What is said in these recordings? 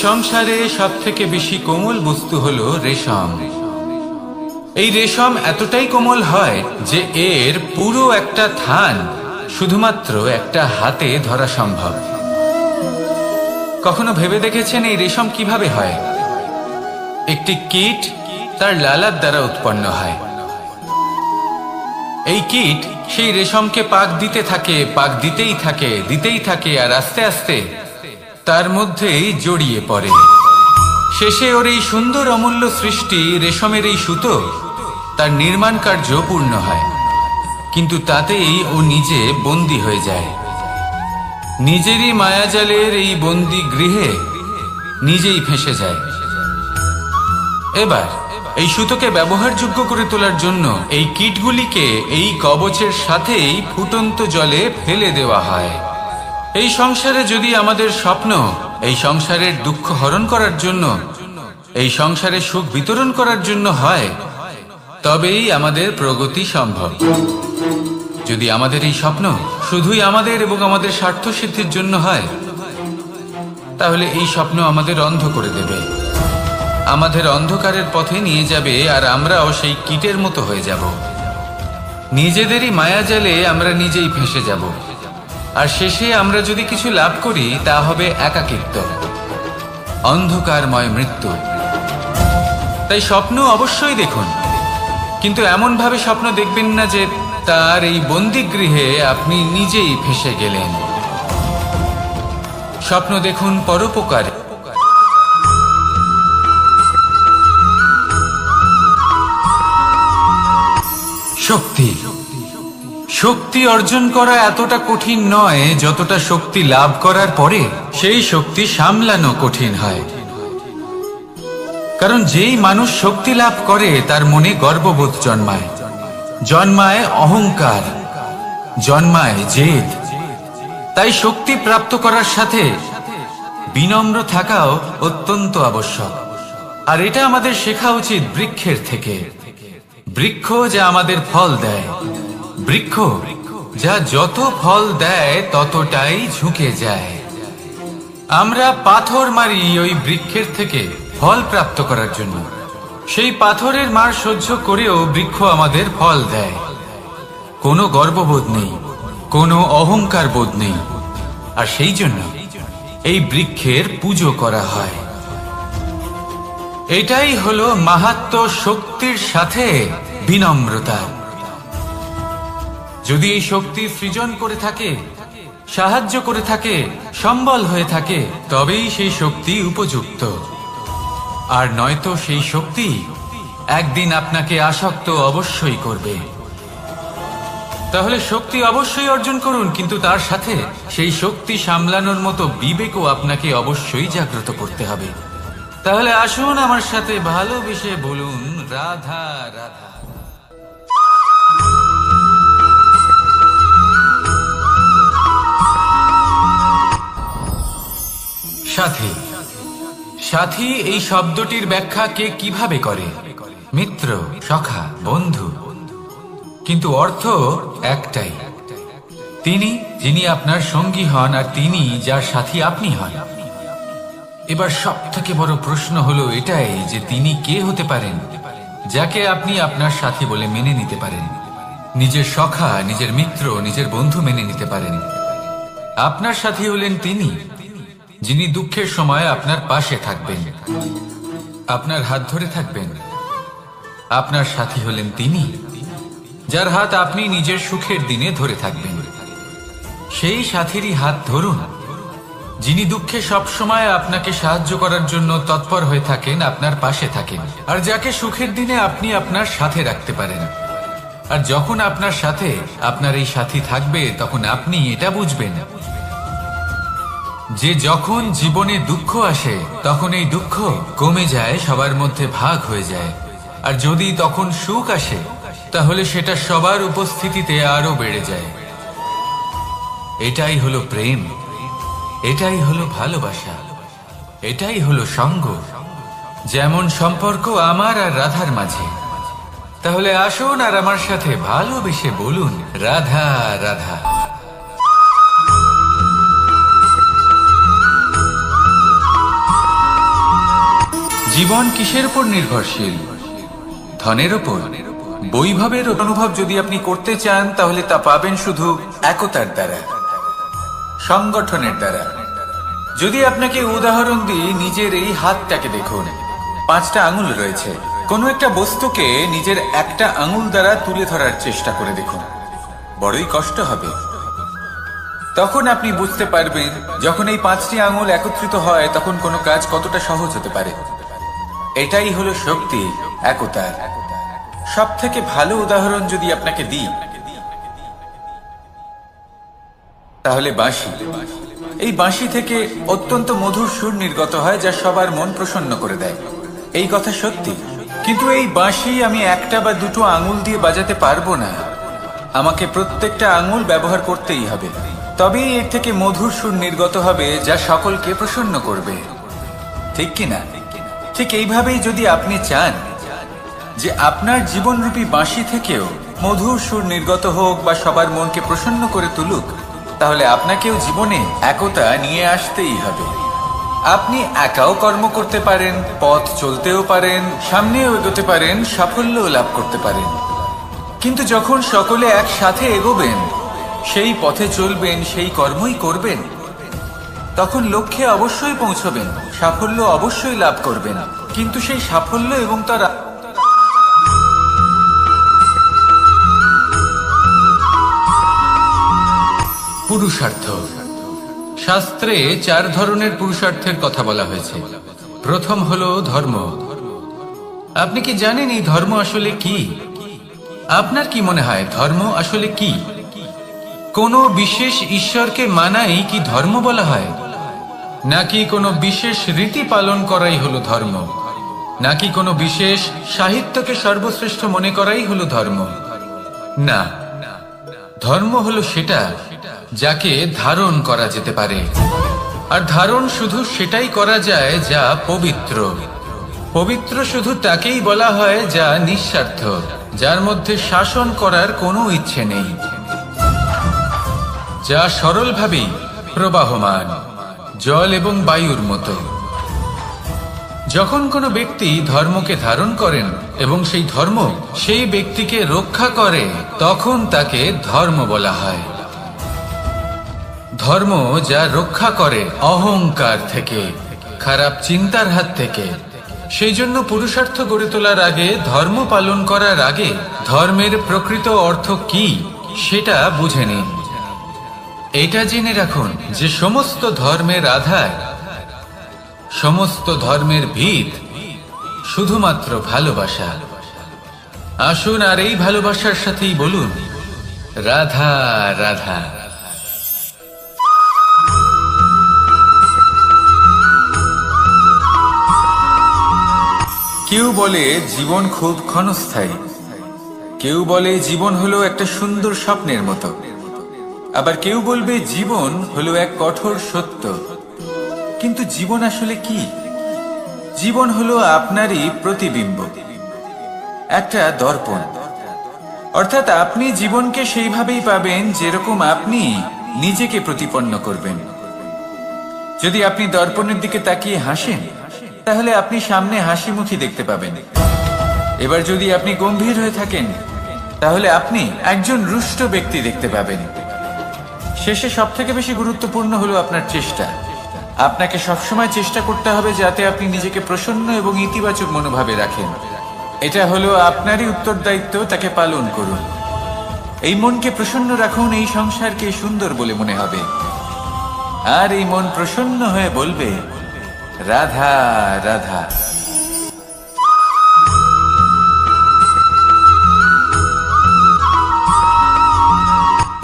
সংসারে সবথেকে বেশি কোমল বস্তু হলো রেশম। এই রেশম এতটাই কোমল হয় যে এর পুরো একটা থান শুধুমাত্র একটা হাতে ধরা সম্ভব। কখনো ভেবে দেখেছেন এই রেশম কিভাবে হয়? একটি কীট তার লালার দ্বারা উৎপন্ন হয়। এই কীট সেই রেশমকে পাক দিতে থাকে, পাক দিতেই থাকে আর আস্তে আস্তে তার মধ্যেই জড়িয়ে পড়ে। শেষে ওর এই সুন্দর অমূল্য সৃষ্টি রেশমের এই সুতো তার নির্মাণ কার্য পূর্ণ হয়, কিন্তু তাতেই ও নিজে বন্দী হয়ে যায়। নিজেরই মায়াজালের এই বন্দী গৃহে নিজেই ফেঁসে যায়। এবার এই সুতোকে ব্যবহারযোগ্য করে তোলার জন্য এই কীটগুলিকে এই কবচের সাথেই ফুটন্ত জলে ফেলে দেওয়া হয়। এই সংসারে যদি আমাদের স্বপ্ন এই সংসারের দুঃখ হরণ করার জন্য, এই সংসারে সুখ বিতরণ করার জন্য হয়, তবেই আমাদের প্রগতি সম্ভব। যদি আমাদের এই স্বপ্ন শুধুই আমাদের এবং আমাদের স্বার্থ সিদ্ধির জন্য হয়, তাহলে এই স্বপ্ন আমাদের অন্ধ করে দেবে, আমাদের অন্ধকারের পথে নিয়ে যাবে, আর আমরাও সেই কীটের মতো হয়ে যাব। নিজেদেরই মায়াজালে আমরা নিজেই ফেঁসে যাব, আর শেষে আমরা যদি কিছু লাভ করি তা হবে একাকিত্ব, অন্ধকারময় মৃত্যু। তাই স্বপ্ন অবশ্যই দেখুন, কিন্তু এমন ভাবে স্বপ্ন দেখবেন না যে তার এই বন্দিগৃহে আপনি নিজেই ফেঁসে গেলেন। স্বপ্ন দেখুন পরোপকারে। শক্তি শক্তি অর্জন করা এতটা কঠিন নয় যতটা শক্তি লাভ করার পরে সেই শক্তি সামলানো কঠিন হয়। কারণ যেই মানুষ শক্তি লাভ করে তার মনে গর্ববোধ জন্মায়, জন্মায় অহংকার, জন্মায় জেদ। তাই শক্তি প্রাপ্ত করার সাথে বিনম্র থাকাও অত্যন্ত আবশ্যক। আর এটা আমাদের শেখা উচিত বৃক্ষের থেকে। বৃক্ষ যা আমাদের ফল দেয়, বৃক্ষ যা যত ফল দেয় ততটাই ঝুঁকে যায়। আমরা পাথর মারি ওই বৃক্ষের থেকে ফল প্রাপ্ত করার জন্য। সেই পাথরের মার সহ্য করেও বৃক্ষ আমাদের ফল দেয়। কোনো গর্ববোধ নেই, কোনো অহংকার বোধ নেই, আর সেই জন্য এই বৃক্ষের পুজো করা হয়। এটাই হলো মাহাত্ম্য শক্তির সাথে বিনম্রতা। যদি এই শক্তি সৃজন করে থাকে, সাহায্য করে থাকে, সম্বল হয়ে থাকে, তবেই সেই শক্তি উপযুক্ত। আর নয়তো সেই শক্তি একদিন আপনাকে আসক্ত অবশ্যই করবে। তাহলে শক্তি অবশ্যই অর্জন করুন, কিন্তু তার সাথে সেই শক্তি সামলানোর মতো বিবেকও আপনাকে অবশ্যই জাগ্রত করতে হবে। তাহলে আসুন আমার সাথে ভালোবেসে বলুন রাধা রাধা। সাথী সাথী এই শব্দটির ব্যাখ্যা কে কিভাবে করে? মিত্র, সখা, বন্ধু। কিন্তু অর্থ একটাই, তিনি যিনি আপনার সঙ্গী হন আর তিনি যার সাথী আপনি হন। এবার সব থেকে বড় প্রশ্ন হলো এটাই যে তিনি কে হতে পারেন যাকে আপনি আপনার সাথী বলে মেনে নিতে পারেন, নিজের সখা, নিজের মিত্র, নিজের বন্ধু মেনে নিতে পারেন। আপনার সাথী হলেন তিনি যিনি দুঃখের সময় আপনার পাশে থাকবেন, আপনার হাত ধরে থাকবেন। আপনার সাথী হলেন তিনি যার হাত আপনি নিজের সুখের দিনে ধরে থাকবেন। সেই সাথীরই হাত ধরুন যিনি দুঃখে সবসময় আপনাকে সাহায্য করার জন্য তৎপর হয়ে থাকেন, আপনার পাশে থাকেন, আর যাকে সুখের দিনে আপনি আপনার সাথে রাখতে পারেন। আর যখন আপনার সাথে আপনার এই সাথী থাকবে তখন আপনি এটা বুঝবেন যে যখন জীবনে দুঃখ আসে তখন এই দুঃখ কমে যায়, সবার মধ্যে ভাগ হয়ে যায়। আর যদি তখন সুখ আসে তাহলে সেটা সবার উপস্থিতিতে আরো বেড়ে যায়। এটাই হলো প্রেম, এটাই হলো ভালোবাসা, এটাই হলো সঙ্গ। যেমন সম্পর্ক আমার আর রাধার মাঝে। তাহলে আসুন আর আমার সাথে ভালোবেসে বলুন রাধা রাধা। জীবন কিসের উপর নির্ভরশীল? ধনের উপর। বৈভবের অনুভব যদি আপনি করতে চান তাহলে তা পাবেন শুধু একতার দ্বারা, সংগঠনের দ্বারা। যদি আপনাকে উদাহরণ দিই, নিজের এই হাতটাকে দেখুন, 5টা আঙুল রয়েছে। কোনো একটা বস্তুকে নিজের একটা আঙুল দ্বারা তুলে ধরার চেষ্টা করে দেখুন, বড়ই কষ্ট হবে। তখন আপনি বুঝতে পারবেন যখন এই 5টি আঙুল একত্রিত হয় তখন কোনো কাজ কতটা সহজ হতে পারে। এটাই হলো শক্তি, একতার। সব থেকে ভালো উদাহরণ যদি আপনাকে দিই তাহলে বাঁশি। এই বাঁশি থেকে অত্যন্ত মধুর সুর নির্গত হয় যা সবার মন প্রসন্ন করে দেয়। এই কথা সত্যি, কিন্তু এই বাঁশি আমি একটা বা দুটো আঙুল দিয়ে বাজাতে পারবো না। আমাকে প্রত্যেকটা আঙুল ব্যবহার করতেই হবে, তবেই এর থেকে মধুর সুর নির্গত হবে যা সকলকে প্রসন্ন করবে, ঠিক কিনা? ঠিক এইভাবেই যদি আপনি চান যে আপনার জীবনরূপী বাঁশি থেকেও মধুর সুর নির্গত হোক বা সবার মনকে প্রসন্ন করে তুলুক, তাহলে আপনাকেও জীবনে একতা নিয়ে আসতেই হবে। আপনি একাও কর্ম করতে পারেন, পথ চলতেও পারেন, সামনেও এগোতে পারেন, সাফল্যও লাভ করতে পারেন। কিন্তু যখন সকলে একসাথে এগোবেন, সেই পথে চলবেন, সেই কর্মই করবেন, তখন লক্ষ্যে অবশ্যই পৌঁছবেন, সাফল্য অবশ্যই লাভ করবেন। কিন্তু সেই সাফল্য এবং তার পুরুষার্থ। শাস্ত্রে 4 ধরনের পুরুষার্থের কথা বলা হয়েছে। প্রথম হলো ধর্ম। আপনি কি জানেন এই ধর্ম আসলে কি? আপনার কি মনে হয় ধর্ম আসলে কি? কোনো বিশেষ ঈশ্বরকে মানাই কি ধর্ম বলা হয়? নাকি কোনো বিশেষ রীতি পালন করাই হলো ধর্ম? নাকি কোনো বিশেষ সাহিত্যকে সর্বশ্রেষ্ঠ মনে করাই হলো ধর্ম? না, ধর্ম হলো সেটা যাকে ধারণ করা যেতে পারে। আর ধারণ শুধু সেটাই করা যায় যা পবিত্র। পবিত্র শুধু তাকেই বলা হয় যা নিঃস্বার্থ, যার মধ্যে শাসন করার কোনো ইচ্ছে নেই, যা সরলভাবেই প্রবাহমান, জল এবং বায়ুর মতো। যখন কোনো ব্যক্তি ধর্মকে ধারণ করেন এবং সেই ধর্ম সেই ব্যক্তিকে রক্ষা করে, তখন তাকে ধর্ম বলা হয়। ধর্ম যা রক্ষা করে অহংকার থেকে, খারাপ চিন্তার হাত থেকে। সেই জন্য পুরুষার্থ গড়ে তোলার আগে, ধর্ম পালন করার আগে ধর্মের প্রকৃত অর্থ কি সেটা বুঝে নিন। এটা জেনে রাখুন যে সমস্ত ধর্মের আধার, সমস্ত ধর্মের ভিত শুধুমাত্র ভালোবাসা। আসুন আর এই ভালোবাসার সাথেই বলুন রাধা রাধা। কেউ বলে জীবন খুব ক্ষণস্থায়ী, কেউ বলে জীবন হলো একটা সুন্দর স্বপ্নের মতো, আবার কেউ বলবে জীবন হলো এক কঠোর সত্য। কিন্তু জীবন আসলে কি? জীবন হলো আপনারই প্রতিবিম্ব, একটা দর্পণ। অর্থাৎ আপনি জীবনকে সেইভাবেই পাবেন যেরকম আপনি নিজেকে প্রতিপন্ন করবেন। যদি আপনি দর্পণের দিকে তাকিয়ে হাসেন, তাহলে আপনি সামনে হাসি মুখী দেখতে পাবেন। এবার যদি আপনি গম্ভীর হয়ে থাকেন, তাহলে আপনি একজন রুষ্ট ব্যক্তি দেখতে পাবেন। শেষে সবথেকে বেশি গুরুত্বপূর্ণ হলো আপনার চেষ্টা। আপনাকে সবসময় চেষ্টা করতে হবে যাতে আপনি নিজেকে প্রসন্ন এবং ইতিবাচক মনোভাবে রাখেন। এটা হলো আপনারই উত্তরদায়িত্ব, তাকে পালন করুন। এই মনকে প্রসন্ন রাখুন, এই সংসারকে সুন্দর বলে মনে হবে। আর এই মন প্রসন্ন হয়ে বলবে রাধা রাধা।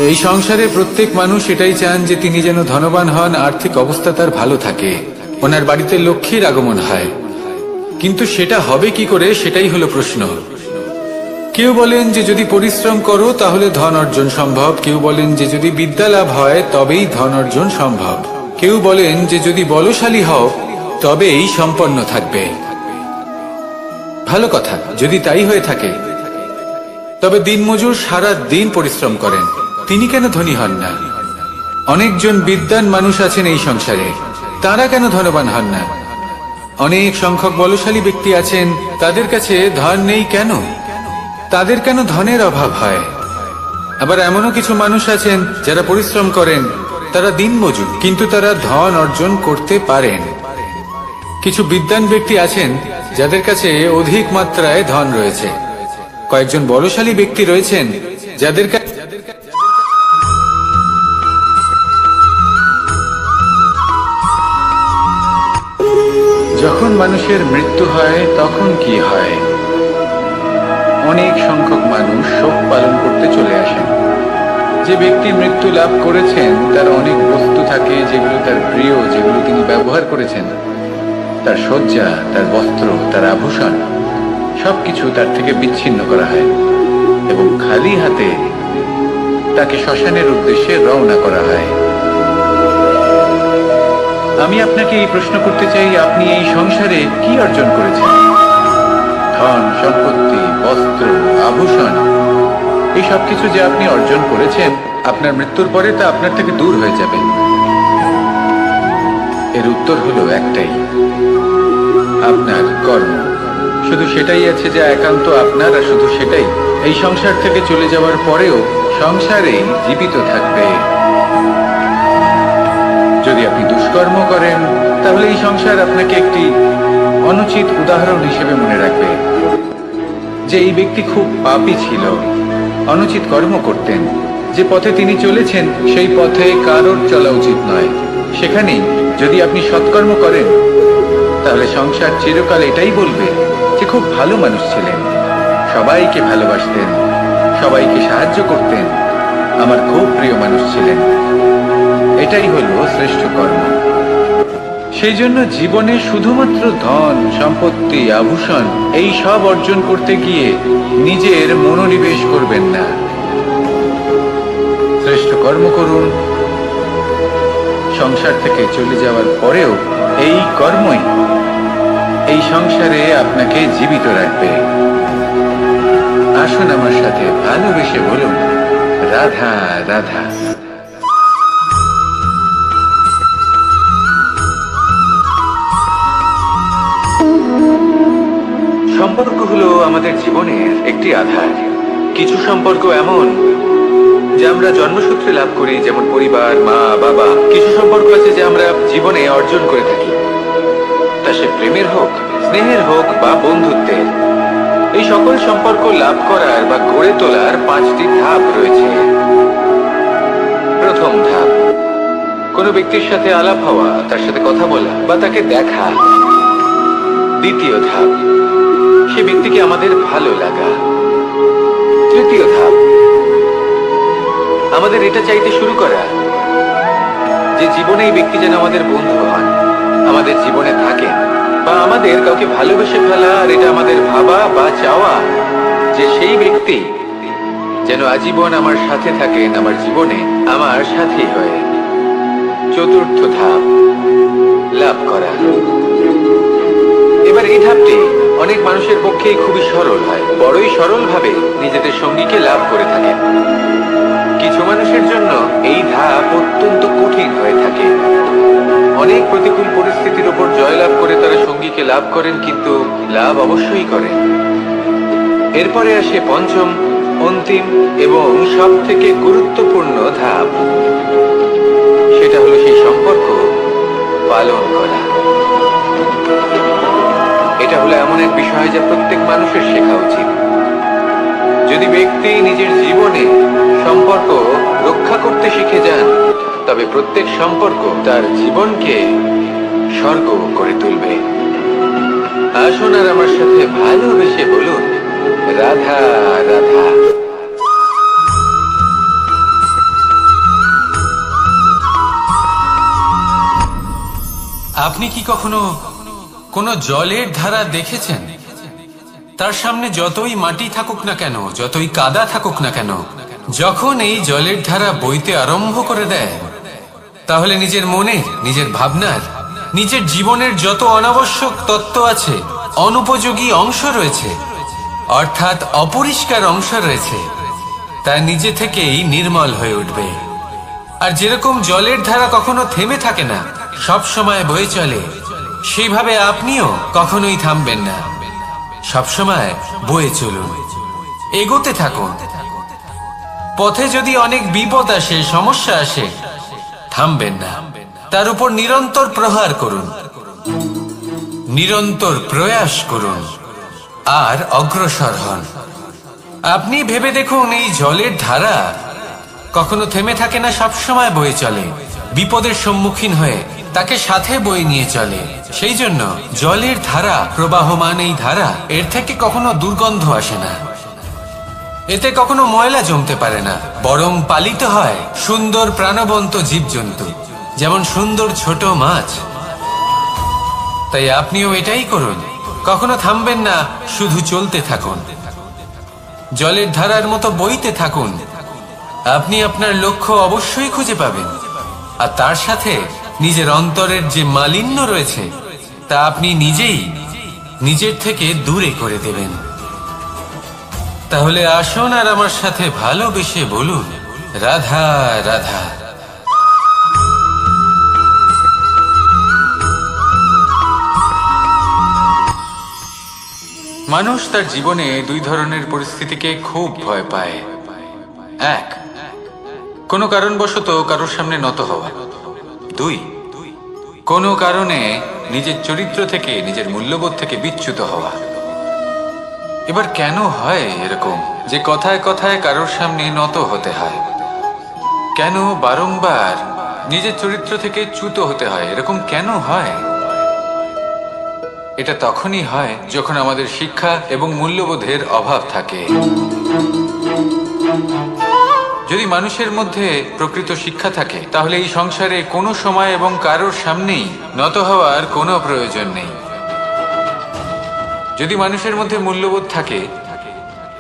এই সংসারে প্রত্যেক মানুষ এটাই চান যে তিনি যেন ধনবান হন, আর্থিক অবস্থা তার ভালো থাকে, ওনার বাড়িতে লক্ষ্মীর আগমন হয়। কিন্তু সেটা হবে কি করে, সেটাই হলো প্রশ্ন। কেউ বলেন যে যদি পরিশ্রম করো তাহলে ধন অর্জন সম্ভব, কেউ বলেন যে যদি বিদ্যা লাভ হয় তবেই ধন অর্জন সম্ভব, কেউ বলেন যে যদি বলশালী হও তবেই সম্পন্ন থাকবে। ভালো কথা, যদি তাই হয়ে থাকে, তবে দিনমজুর সারা দিন পরিশ্রম করেন, তিনি কেন ধনী হন না? অনেকজন বিদ্বান মানুষ আছেন এই সংসারে, তারা কেন ধনবান হন না? অনেক সংখ্যক বলশালী ব্যক্তি আছেন, তাদের কাছে ধন নেই কেন? তাদের কেন ধনের অভাব হয়? আবার এমনও কিছু মানুষ আছেন যারা পরিশ্রম করেন, তারা দিনমজুর, কিন্তু তারা ধন অর্জন করতে পারেন। কিছু বিদ্বান ব্যক্তি আছেন যাদের কাছে অধিক মাত্রায় ধন রয়েছে। কয়েকজন বলশালী ব্যক্তি রয়েছেন যাদের কাছে যখন মানুষের মৃত্যু হয় তখন কি হয়? অনেক সংখ্যক মানুষ শোক পালন করতে চলে আসেন। যে ব্যক্তি মৃত্যু লাভ করেছেন তার অনেক বস্তু থাকে যেগুলো তার প্রিয়, যেগুলো তিনি ব্যবহার করেছেন। তার শয্যা, তার বস্ত্র, তার আভূষণ সবকিছু তার থেকে বিচ্ছিন্ন করা হয় এবং খালি হাতে তাকে শ্মশানের উদ্দেশ্যে রওনা করা হয়। আমি আপনাকে এই প্রশ্ন করতে চাই, আপনি এই সংসারে কি অর্জন করেছেন? ধন, সম্পত্তি, বস্ত্র, আভূষণ, এই সবকিছু যে আপনি অর্জন করেছেন, আপনার মৃত্যুর পরে তা আপনার থেকে দূর হয়ে যাবে। এর উত্তর হলো একটাই, আপনার কর্ম। শুধু সেটাই আছে যা একান্ত আপনার, আর শুধু সেটাই এই সংসার থেকে চলে যাওয়ার পরেও সংসারেই জীবিত থাকবে। যদি আপনি দুষ্কর্ম করেন তাহলে এই সংসার আপনাকে একটি অনুচিত উদাহরণ হিসেবে মনে রাখবে যে এই ব্যক্তি খুব পাপী ছিল, অনুচিত কর্ম করতেন। যে পথে তিনি চলেছেন সেই পথে কারোর চলা উচিত নয়। সেখানেই যদি আপনি সৎকর্ম করেন তাহলে সংসার চিরকাল এটাই বলবে যে খুব ভালো মানুষ ছিলেন, সবাইকে ভালোবাসতেন, সবাইকে সাহায্য করতেন, আমার খুব প্রিয় মানুষ ছিলেন। এটাই হলো শ্রেষ্ঠ কর্ম। সেই জন্য জীবনে শুধুমাত্র ধন, সম্পত্তি, আভূষণ এই সব অর্জন করতে গিয়ে নিজের মনোনিবেশ করবেন না। শ্রেষ্ঠ কর্ম করুন। সংসার থেকে চলে যাওয়ার পরেও এই কর্মই এই সংসারে আপনাকে জীবিত রাখবে। আসুন আমার সাথে ভালোবেসে বলুন, রাধা রাধা। সম্পর্ক হলো আমাদের জীবনের একটি আধার। কিছু সম্পর্ক এমন যা আমরা জন্মসূত্রে লাভ করি, যেমন পরিবার, মা, বাবা। কিছু সম্পর্ক আছে যে আমরা জীবনে অর্জন করে থাকি, তা সে প্রেমের হোক, স্নেহের হোক বা বন্ধুত্বের। এই সকল সম্পর্ক লাভ করার বা গড়ে তোলার 5টি ধাপ রয়েছে। প্রথম ধাপ, কোনো ব্যক্তির সাথে আলাপ হওয়া, তার সাথে কথা বলা বা তাকে দেখা। দ্বিতীয় ধাপ, সে ব্যক্তিকে আমাদের ভালো লাগা। তৃতীয় ধাপ, আমাদের এটা চাইতে শুরু করা যে জীবনে এই ব্যক্তি যেন আমাদের বন্ধু হন, আমাদের জীবনে থাকেন, বা আমাদের কাউকে ভালোবেসে ফেলা। আর এটা আমাদের ভাবা বা চাওয়া যে সেই ব্যক্তি যেন আজীবন আমার সাথে থাকেন, আমার জীবনে আমার সাথী হয়ে। চতুর্থ ধাপ, লাভ করা। এবার এই ধাপটি অনেক মানুষের পক্ষেই খুবই সরল হয়, বড়ই সরল ভাবে নিজেদের সঙ্গীকে লাভ করে থাকেন। কিছু মানুষের জন্য এই ধাপ অত্যন্ত কঠিন হয়ে থাকে। অনেক প্রতিকূল পরিস্থিতির উপর জয়লাভ করে তারা সঙ্গীকে লাভ করেন, কিন্তু লাভ অবশ্যই করেন। এরপরে আসে পঞ্চম, অন্তিম এবং সব থেকে গুরুত্বপূর্ণ ধাপ। সেটা হলো সেই সম্পর্ক পালন করা। এটা হলো এমন এক বিষয় যা প্রত্যেক মানুষের শেখা উচিত। যদি ব্যক্তি নিজের জীবনে সম্পর্ক রক্ষা করতে শিখে যান, তবে প্রত্যেক সম্পর্ক তার জীবনকে স্বর্গ করে তুলবে। আসুন আর আমার সাথে ভালোবেসে বলুন, রাধা রাধা। আপনি কি কখনো কোনো জলের ধারা দেখেছেন? তার সামনে যতই মাটি থাকুক না কেন, যতই কাদা থাকুক না কেন, যখন এই জলের ধারা বইতে আরম্ভ করে দেয়, তাহলে নিজের মনে, নিজের ভাবনার, নিজের জীবনের যত অনাবশ্যক তত্ত্ব আছে, অনুপযোগী অংশ রয়েছে, অর্থাৎ অপরিষ্কার অংশ রয়েছে, তা নিজে থেকেই নির্মল হয়ে উঠবে। আর যেরকম জলের ধারা কখনো থেমে থাকে না, সব সময় বয়ে চলে, সেইভাবে আপনিও কখনোই থামবেন না, সবসময় বয়ে চলুন, এগোতে থাকুন। পথে যদি অনেক বিপদ আসে, সমস্যা আসে, থামবেন না, তার উপর নিরন্তর প্রহার করুন, নিরন্তর প্রয়াস করুন আর অগ্রসর হন। আপনি ভেবে দেখুন, এই জলের ধারা কখনো থেমে থাকে না, সবসময় বয়ে চলে, বিপদের সম্মুখীন হয়ে তাকে সাথে বয়ে নিয়ে চলে। সেই জন্য জলের ধারা, প্রবাহমান এই ধারা, এর থেকে কখনো দুর্গন্ধ আসে না, এতে কখনো ময়লা জমতে পারে না, বরং পালিত হয় সুন্দর প্রাণবন্ত জীবজন্তু, যেমন সুন্দর ছোট মাছ। তাই আপনিও এটাই করুন, কখনো থামবেন না, শুধু চলতে থাকুন, জলের ধারার মতো বইতে থাকুন। আপনি আপনার লক্ষ্য অবশ্যই খুঁজে পাবেন, আর তার সাথে নিজের অন্তরের যে মালিন্য রয়েছে তা আপনি নিজেই নিজের থেকে দূরে করে দেবেন। তাহলে আসুন আর আমার সাথে ভালোবেসে বলুন, রাধা রাধা। মানুষ তার জীবনে দুই ধরনের পরিস্থিতিকে খুব ভয় পায়। এক, কোনো কারণবশত কারোর সামনে নত হওয়া। দুই, কোনো কারণে নিজের চরিত্র থেকে, নিজের মূল্যবোধ থেকে বিচ্যুত হওয়া। এবার কেন হয় এরকম যে কথায় কথায় কারোর সামনে নত হতে হয়? কেন বারংবার নিজের চরিত্র থেকে চ্যুত হতে হয়? এরকম কেন হয়? এটা তখনই হয় যখন আমাদের শিক্ষা এবং মূল্যবোধের অভাব থাকে। যদি মানুষের মধ্যে প্রকৃত শিক্ষা থাকে, তাহলে এই সংসারে কোনো সময় এবং কারোর সামনেই নত হওয়ার কোনো প্রয়োজন নেই। যদি মানুষের মধ্যে মূল্যবোধ থাকে,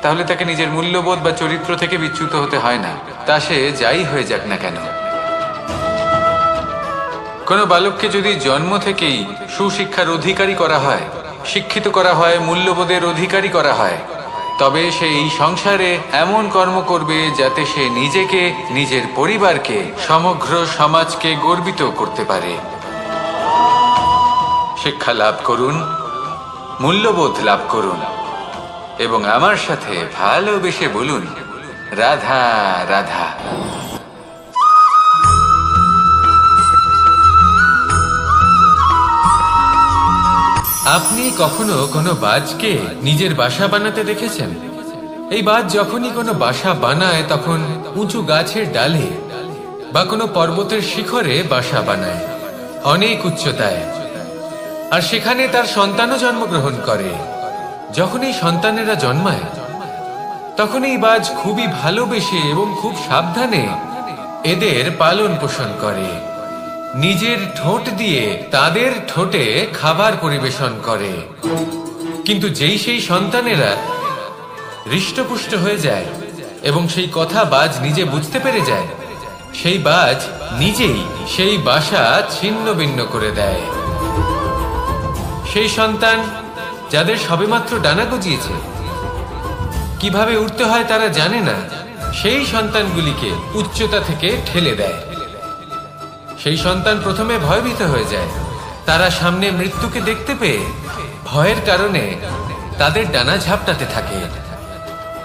তাহলে তাকে নিজের মূল্যবোধ বা চরিত্র থেকে বিচ্যুত হতে হয় না, তা সে যাই হয়ে যাক না কেন। কোনো বালককে যদি জন্ম থেকেই সুশিক্ষার অধিকারী করা হয়, শিক্ষিত করা হয়, মূল্যবোধের অধিকারী করা হয়, তবে সে এই সংসারে এমন কর্ম করবে যাতে সে নিজেকে, নিজের পরিবারকে, সমগ্র সমাজকে গর্বিত করতে পারে। শিক্ষা লাভ করুন, মূল্যবোধ লাভ করুন এবং আমার সাথে ভালোবেসে বলুন, রাধা রাধা। আপনি কখনো কোনো বাজকে নিজের বাসা বানাতে দেখেছেন? এই বাজ যখনই কোনো বাসা বানায়, তখন উঁচু গাছের ডালে বা কোনো পর্বতের শিখরে বাসা বানায়, অনেক উচ্চতায়, আর সেখানে তার সন্তানও জন্মগ্রহণ করে। যখন এই সন্তানেরা জন্মায়, তখন এই বাজ খুবই ভালোবেসে এবং খুব সাবধানে এদের পালন পোষণ করে, নিজের ঠোঁট দিয়ে তাদের ঠোঁটে খাবার পরিবেশন করে। কিন্তু যেই সেই সন্তানেরা হৃষ্টপুষ্ট হয়ে যায় এবং সেই কথা বাজ নিজে বুঝতে পেরে যায়, সেই বাজ নিজেই সেই বাসা ছিন্ন ভিন্ন করে দেয়। সেই সন্তান যাদের সবেমাত্র ডানা গজিয়েছে, কিভাবে উঠতে হয় তারা জানে না, সেই সন্তানগুলিকে উচ্চতা থেকে ঠেলে দেয়। সেই সন্তান প্রথমে ভয়ভীত হয়ে যায়, তারা সামনে মৃত্যুকে দেখতে পেয়ে ভয়ের কারণে তাদের ডানা ঝাপটাতে থাকে,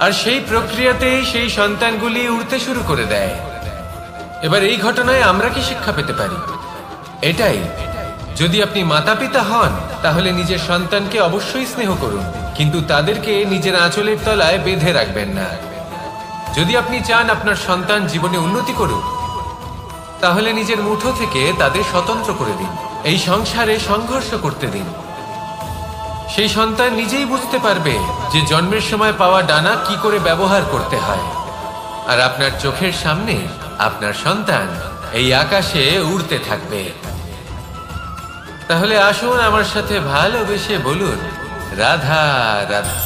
আর সেই প্রক্রিয়াতেই সেই সন্তানগুলি উড়তে শুরু করে দেয়। এবার এই ঘটনায় আমরা কি শিক্ষা পেতে পারি? এটাই, যদি আপনি মাতা পিতা হন, তাহলে নিজের সন্তানকে অবশ্যই স্নেহ করুন, কিন্তু তাদেরকে নিজের আঁচলের তলায় বেঁধে রাখবেন না। যদি আপনি চান আপনার সন্তান জীবনে উন্নতি করুক, তাহলে নিজের মুঠো থেকে তাদের স্বতন্ত্র করে দিন, এই সংসারে সংঘর্ষ করতে দিন। সেই সন্তান নিজেই বুঝতে পারবে যে জন্মের সময় পাওয়া ডানা কি করে ব্যবহার করতে হয়, আর আপনার চোখের সামনে আপনার সন্তান এই আকাশে উড়তে থাকবে। তাহলে আসুন আমার সাথে ভালোবেসে বলুন, রাধা রাধা।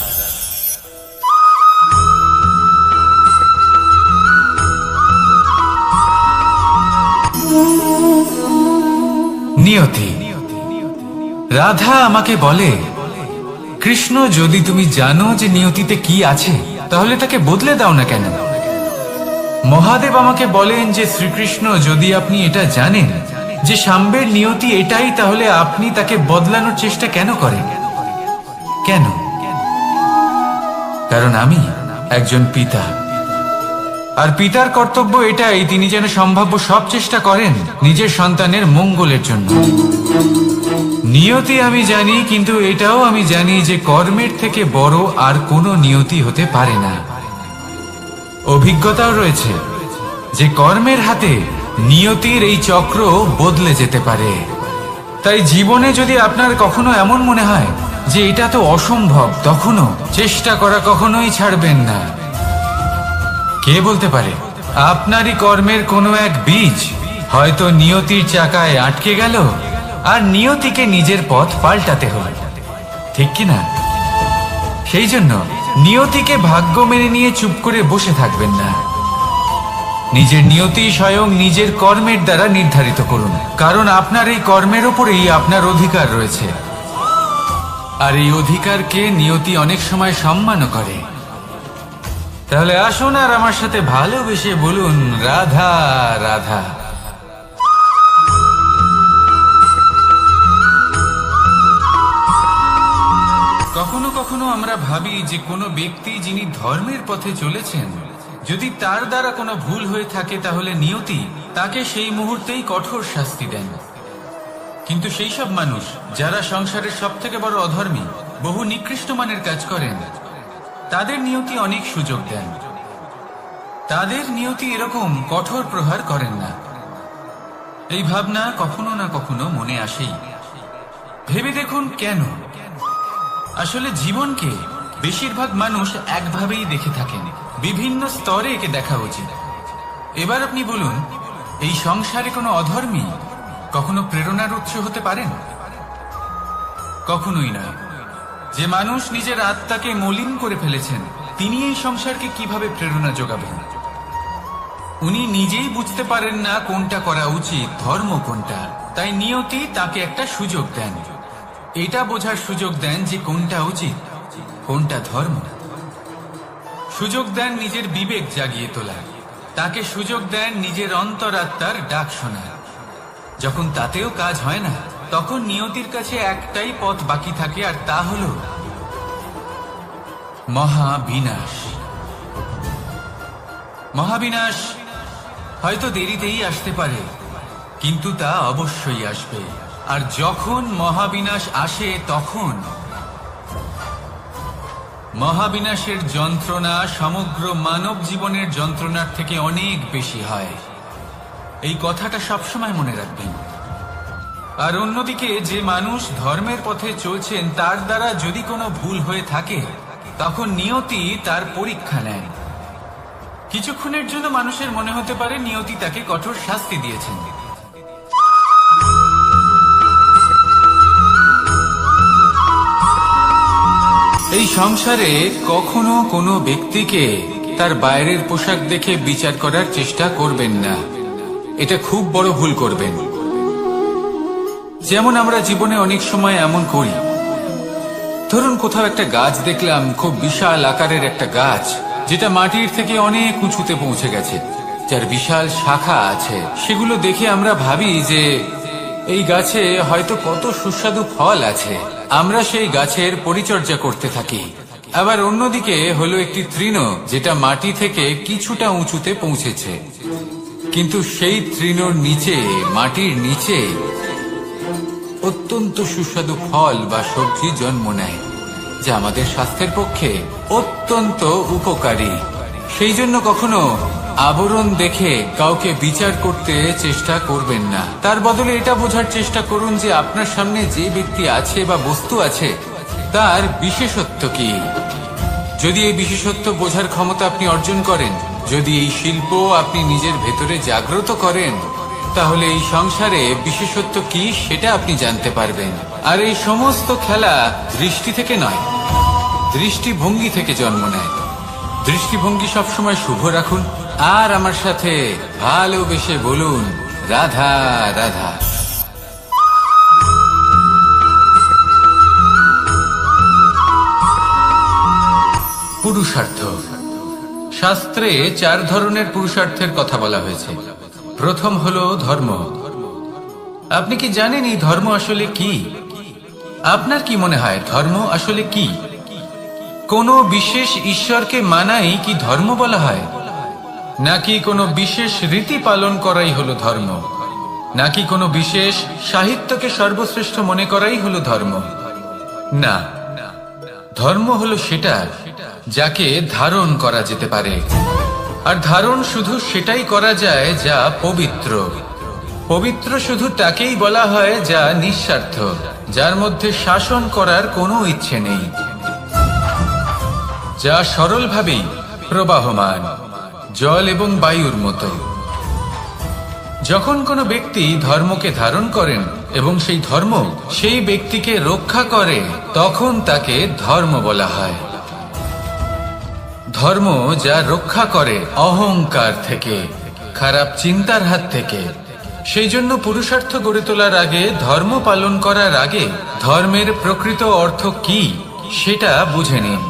নিয়তি। রাধা আমাকে বলে, কৃষ্ণ, যদি তুমি জানো যে নিয়তিতে কি আছে, তাহলে তাকে বদলে দাও না কেন? মহাদেব আমাকে বলেন যে শ্রীকৃষ্ণ, যদি আপনি এটা জানেন যে সাম্বের নিয়তি এটাই, তাহলে আপনি তাকে বদলানোর চেষ্টা কেন করেন? কেন? কারণ আমি একজন পিতা, আর পিতার কর্তব্য এটাই, তিনি যেন সম্ভাব্য সব চেষ্টা করেন নিজের সন্তানের মঙ্গলের জন্য। নিয়তি আমি জানি, কিন্তু এটাও আমি জানি যে কর্মের থেকে বড় আর কোনো নিয়তি হতে পারে না। অভিজ্ঞতাও রয়েছে যে কর্মের হাতে নিয়তির এই চক্র বদলে যেতে পারে। তাই জীবনে যদি আপনার কখনো এমন মনে হয় যে এটা তো অসম্ভব, তখনও চেষ্টা করা কখনোই ছাড়বেন না। কে বলতে পারে আপনারই কর্মের কোনো এক বীজ হয়তো নিয়তির চাকায় আটকে গেল, আর নিয়তিকে নিজের পথ পাল্টাতে হল, ঠিক কিনা? সেই জন্য নিয়তিকে ভাগ্য মেনে নিয়ে চুপ করে বসে থাকবেন না। নিজের নিয়তি স্বয়ং নিজের কর্মের দ্বারা নির্ধারিত করুন, কারণ আপনার এই কর্মের উপরেই আপনার অধিকার রয়েছে। আর এই অধিকারকে নিয়তি অনেক সময় সম্মানও করে। তাহলে আসুন আর আমার সাথে ভালোবেসে বলুন, রাধা রাধা। কখনো কখনো আমরা ভাবি যে কোনো ব্যক্তি যিনি ধর্মের পথে চলেছেন, যদি তার দ্বারা কোনো ভুল হয়ে থাকে তাহলে নিয়তি তাকে সেই মুহূর্তেই কঠোর শাস্তি দেন। কিন্তু সেই সব মানুষ যারা সংসারের সব থেকে বড় অধর্মী, বহু নিকৃষ্ট মানের কাজ করেন, তাদের নিয়তি অনেক সুযোগ দেন। তাদের নিয়তি এরকম কঠোর প্রহার করেন না। এই ভাবনা কখনো না কখনো মনে আসেই। ভেবে দেখুন কেন? আসলে জীবনকে বেশিরভাগ মানুষ একভাবেই দেখে থাকেন, বিভিন্ন স্তরে একে দেখা উচিত। এবার আপনি বলুন, এই সংসারে কোনো অধর্মী কখনো প্রেরণার উৎস হতে পারেন? কখনোই নয়। যে মানুষ নিজের আত্মাকে মলিন করে ফেলেছেন, তিনি এই সংসারকে কিভাবে প্রেরণা যোগাবেন? উনি নিজেই বুঝতে পারেন না কোনটা করা উচিত, ধর্ম কোনটা। তাই নিয়তি তাকে একটা সুযোগ দেন, এটা বোঝার সুযোগ দেন যে কোনটা উচিত, কোনটা ধর্ম। সুযোগ দেন নিজের বিবেক জাগিয়ে তোলার, তাকে সুযোগ দেন নিজের অন্তরাত্মার ডাক শোনার। যখন তাতেও কাজ হয় না, তখন নিয়তির কাছে একটাই পথ বাকি থাকে, আর তা হল মহাবিনাশ। মহাবিনাশ হয়তো দেরিতেই আসতে পারে, কিন্তু তা অবশ্যই আসবে। আর যখন মহাবিনাশ আসে, তখন মহাবিনাশের যন্ত্রণা সমগ্র মানব জীবনের যন্ত্রণার থেকে অনেক বেশি হয়। এই কথাটা সবসময় মনে রাখবেন। আর অন্যদিকে যে মানুষ ধর্মের পথে চলছেন, তার দ্বারা যদি কোনো ভুল হয়ে থাকে, তখন নিয়তি তার পরীক্ষা নেয়। কিছুক্ষণের জন্য মানুষের মনে হতে পারে নিয়তি তাকে কঠোর শাস্তি দিয়েছেন। এই সংসারে কখনো কোনো ব্যক্তিকে তার বাইরের পোশাক দেখে বিচার করার চেষ্টা করবেন না, এটা খুব বড় ভুল করবেন। যেমন আমরা জীবনে অনেক সময় এমন করি, ধরুন কোথাও একটা গাছ দেখলাম, খুব বিশাল আকারের একটা গাছ, যেটা মাটির থেকে অনেক উঁচুতে পৌঁছে গেছে, যার বিশাল শাখা আছে। সেগুলো দেখে আমরা ভাবি যে এই গাছে হয়তো কত সুস্বাদু ফল আছে, আমরা সেই গাছের পরিচর্যা করতে থাকি। আবার অন্যদিকে হলো একটি তৃণ, যেটা মাটি থেকে কিছুটা উঁচুতে পৌঁছেছে, কিন্তু সেই তৃণর নিচে, মাটির নিচে অত্যন্ত সুস্বাদু ফল বা সবজি জন্ম নেয়, যা আমাদের স্বাস্থ্যের পক্ষে অত্যন্ত উপকারী। সেই জন্য কখনো আবরণ দেখে কাউকে বিচার করতে চেষ্টা করবেন না। তার বদলে এটা বোঝার চেষ্টা করুন যে আপনার সামনে যে ব্যক্তি আছে বা বস্তু আছে, তার বিশেষত্ব কি। যদি এই বিশেষত্ব বোঝার ক্ষমতা আপনি অর্জন করেন, যদি এই শিল্প আপনি নিজের ভেতরে জাগ্রত করেন, তাহলে এই সংসারে বিশেষত্ব কি সেটা আপনি জানতে পারবেন। আর এই সমস্ত খেলা দৃষ্টি থেকে নয়, দৃষ্টিভঙ্গি থেকে জন্ম নেয়। দৃষ্টিভঙ্গি সবসময় শুভ রাখুন, আর আমার সাথে ভালোবেসে বলুন, রাধা রাধা। পুরুষার্থ। শাস্ত্রে 4 ধরনের পুরুষার্থের কথা বলা হয়েছে। প্রথম হলো ধর্ম, আপনি কি জানেন এই ধর্ম আসলে কি? আপনার কি মনে হয় ধর্ম আসলে কি? কোনো বিশেষ ঈশ্বরকে মানাই কি ধর্ম বলা হয়, নাকি কোনো বিশেষ রীতি পালন করাই হলো ধর্ম, নাকি কোনো বিশেষ সাহিত্যকে সর্বশ্রেষ্ঠ মনে করাই হলো ধর্ম? না, ধর্ম হলো সেটা যাকে ধারণ করা যেতে পারে, আর ধারণ শুধু সেটাই করা যায় যা পবিত্র। পবিত্র শুধু তাকেই বলা হয় যা নিঃস্বার্থ, যার মধ্যে শাসন করার কোনো ইচ্ছে নেই, যা সরলভাবেই প্রবাহমান, জল এবং বায়ুর মতো। যখন কোনো ব্যক্তি ধর্মকে ধারণ করেন এবং সেই ধর্ম সেই ব্যক্তিকে রক্ষা করে, তখন তাকে ধর্ম বলা হয়। ধর্ম যা রক্ষা করে অহংকার থেকে, খারাপ চিন্তার হাত থেকে। সেই জন্য পুরুষার্থ গড়ে তোলার আগে, ধর্ম পালন করার আগে ধর্মের প্রকৃত অর্থ কি সেটা বুঝে নিন।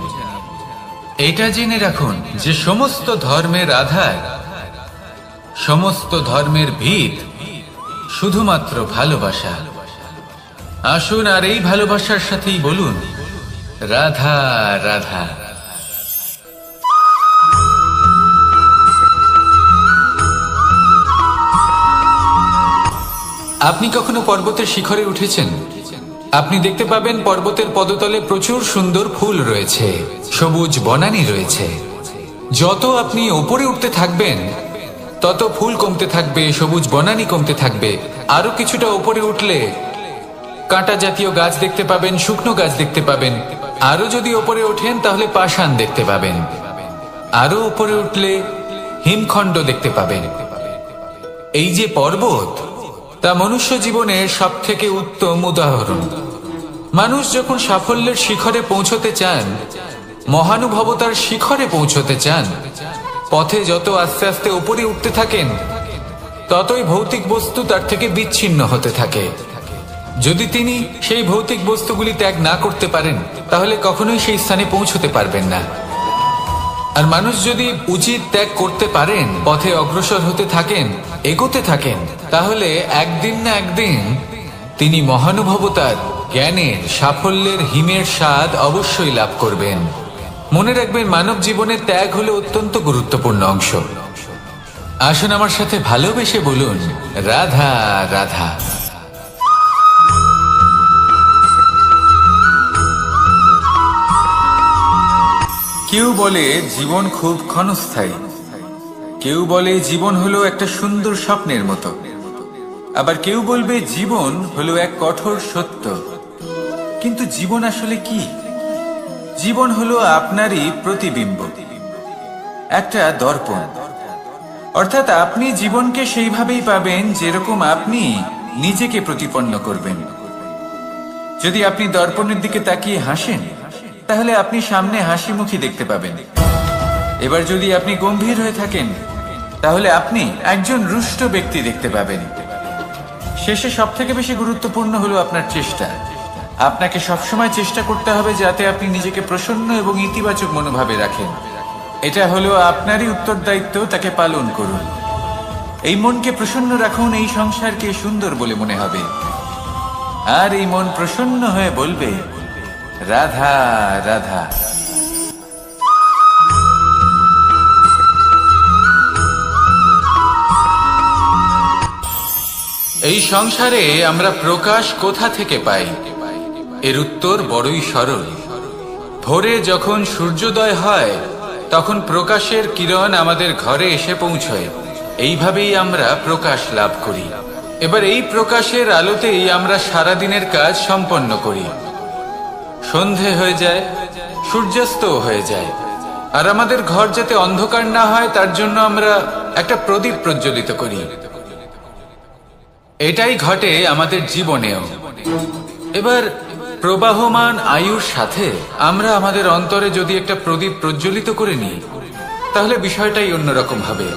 এটা জেনে রাখুন যে সমস্ত ধর্মের আধার, সমস্ত ধর্মের ভিত শুধুমাত্র ভালোবাসা। আসুন আর এই ভালোবাসার সাথেই বলুন রাধা রাধা। আপনি কখনো পর্বতের শিখরে উঠেছেন? আপনি দেখতে পাবেন পর্বতের পদতলে প্রচুর সুন্দর ফুল রয়েছে, সবুজ বনানী রয়েছে। যত আপনি ওপরে উঠতে থাকবেন তত ফুল কমতে থাকবে, সবুজ বনানী কমতে থাকবে। আরো কিছুটা ওপরে উঠলে কাঁটা জাতীয় গাছ দেখতে পাবেন, শুকনো গাছ দেখতে পাবেন। আরো যদি ওপরে ওঠেন তাহলে পাষাণ দেখতে পাবেন। আরো ওপরে উঠলে হিমখণ্ড দেখতে পাবেন। এই যে পর্বত, তা মনুষ্য জীবনের সব থেকে উত্তম উদাহরণ। মানুষ যখন সাফল্যের শিখরে পৌঁছতে চান, মহানুভবতার শিখরে পৌঁছতে চান, পথে যত আস্তে আস্তে উপরে উঠতে থাকেন, ততই ভৌতিক বস্তু তার থেকে বিচ্ছিন্ন হতে থাকে। যদি তিনি সেই ভৌতিক বস্তুগুলি ত্যাগ না করতে পারেন, তাহলে কখনোই সেই স্থানে পৌঁছতে পারবেন না। আর মানুষ যদি উচিত ত্যাগ করতে পারেন, পথে অগ্রসর হতে থাকেন, এগোতে থাকেন, তাহলে একদিন না একদিন তিনি মহানুভবতার, জ্ঞানের, সাফল্যের হিমের স্বাদ অবশ্যই লাভ করবেন। মনে রাখবেন, মানব জীবনের ত্যাগ হলো অত্যন্ত গুরুত্বপূর্ণ অংশ। আসুন আমার সাথে ভালোবেসে বলুন রাধা রাধা। কেউ বলে জীবন খুব ক্ষণস্থায়ী, কেউ বলে জীবন হলো একটা সুন্দর স্বপ্নের মতো, আবার কেউ বলবে জীবন হলো এক কঠোর সত্য। কিন্তু জীবন আসলে কি? জীবন হলো আপনারই প্রতিবিম্ব, একটা দর্পণ। অর্থাৎ আপনি জীবনকে সেইভাবেই পাবেন যেরকম আপনি নিজেকে প্রতিপন্ন করবেন। যদি আপনি দর্পণের দিকে তাকিয়ে হাসেন, তাহলে আপনি সামনে হাসি মুখী দেখতে পাবেন। এবার যদি আপনি গম্ভীর হয়ে থাকেন, তাহলে আপনি একজন রুষ্ট ব্যক্তি দেখতে পাবেন। শেষে সব থেকে বেশি গুরুত্বপূর্ণ হলো আপনার চেষ্টা। আপনাকে সবসময় চেষ্টা করতে হবে যাতে আপনি নিজেকে প্রসন্ন এবং ইতিবাচক মনোভাবে রাখেন। এটা হলো আপনারই উত্তরদায়িত্ব, তাকে পালন করুন। এই মনকে প্রসন্ন রাখুন, এই সংসারকে সুন্দর বলে মনে হবে। আর এই মন প্রসন্ন হয়ে বলবে রাধা রাধা। এই সংসারে আমরা প্রকাশ কোথা থেকে পাই? এর উত্তর বড়ই সরল। ভোরে যখন সূর্যোদয় হয়, তখন প্রকাশের কিরণ আমাদের ঘরে এসে পৌঁছয়। এইভাবেই আমরা প্রকাশ লাভ করি। এবার এই প্রকাশের আলোতেই আমরা সারাদিনের কাজ সম্পন্ন করি। সন্ধে হয়ে যায়, সূর্যাস্ত হয়ে যায়। আর আমাদের ঘর যাতে অন্ধকার না হয়, তার জন্য আমরা একটা প্রদীপ প্রজ্বলিত করি। এটাই ঘটে আমাদের জীবনেও। এবার প্রবাহমান আয়ুর সাথে আমরা আমাদের অন্তরে যদি একটা প্রদীপ প্রজ্বলিত করে নিই, তাহলে বিষয়টাই অন্যরকম হবে।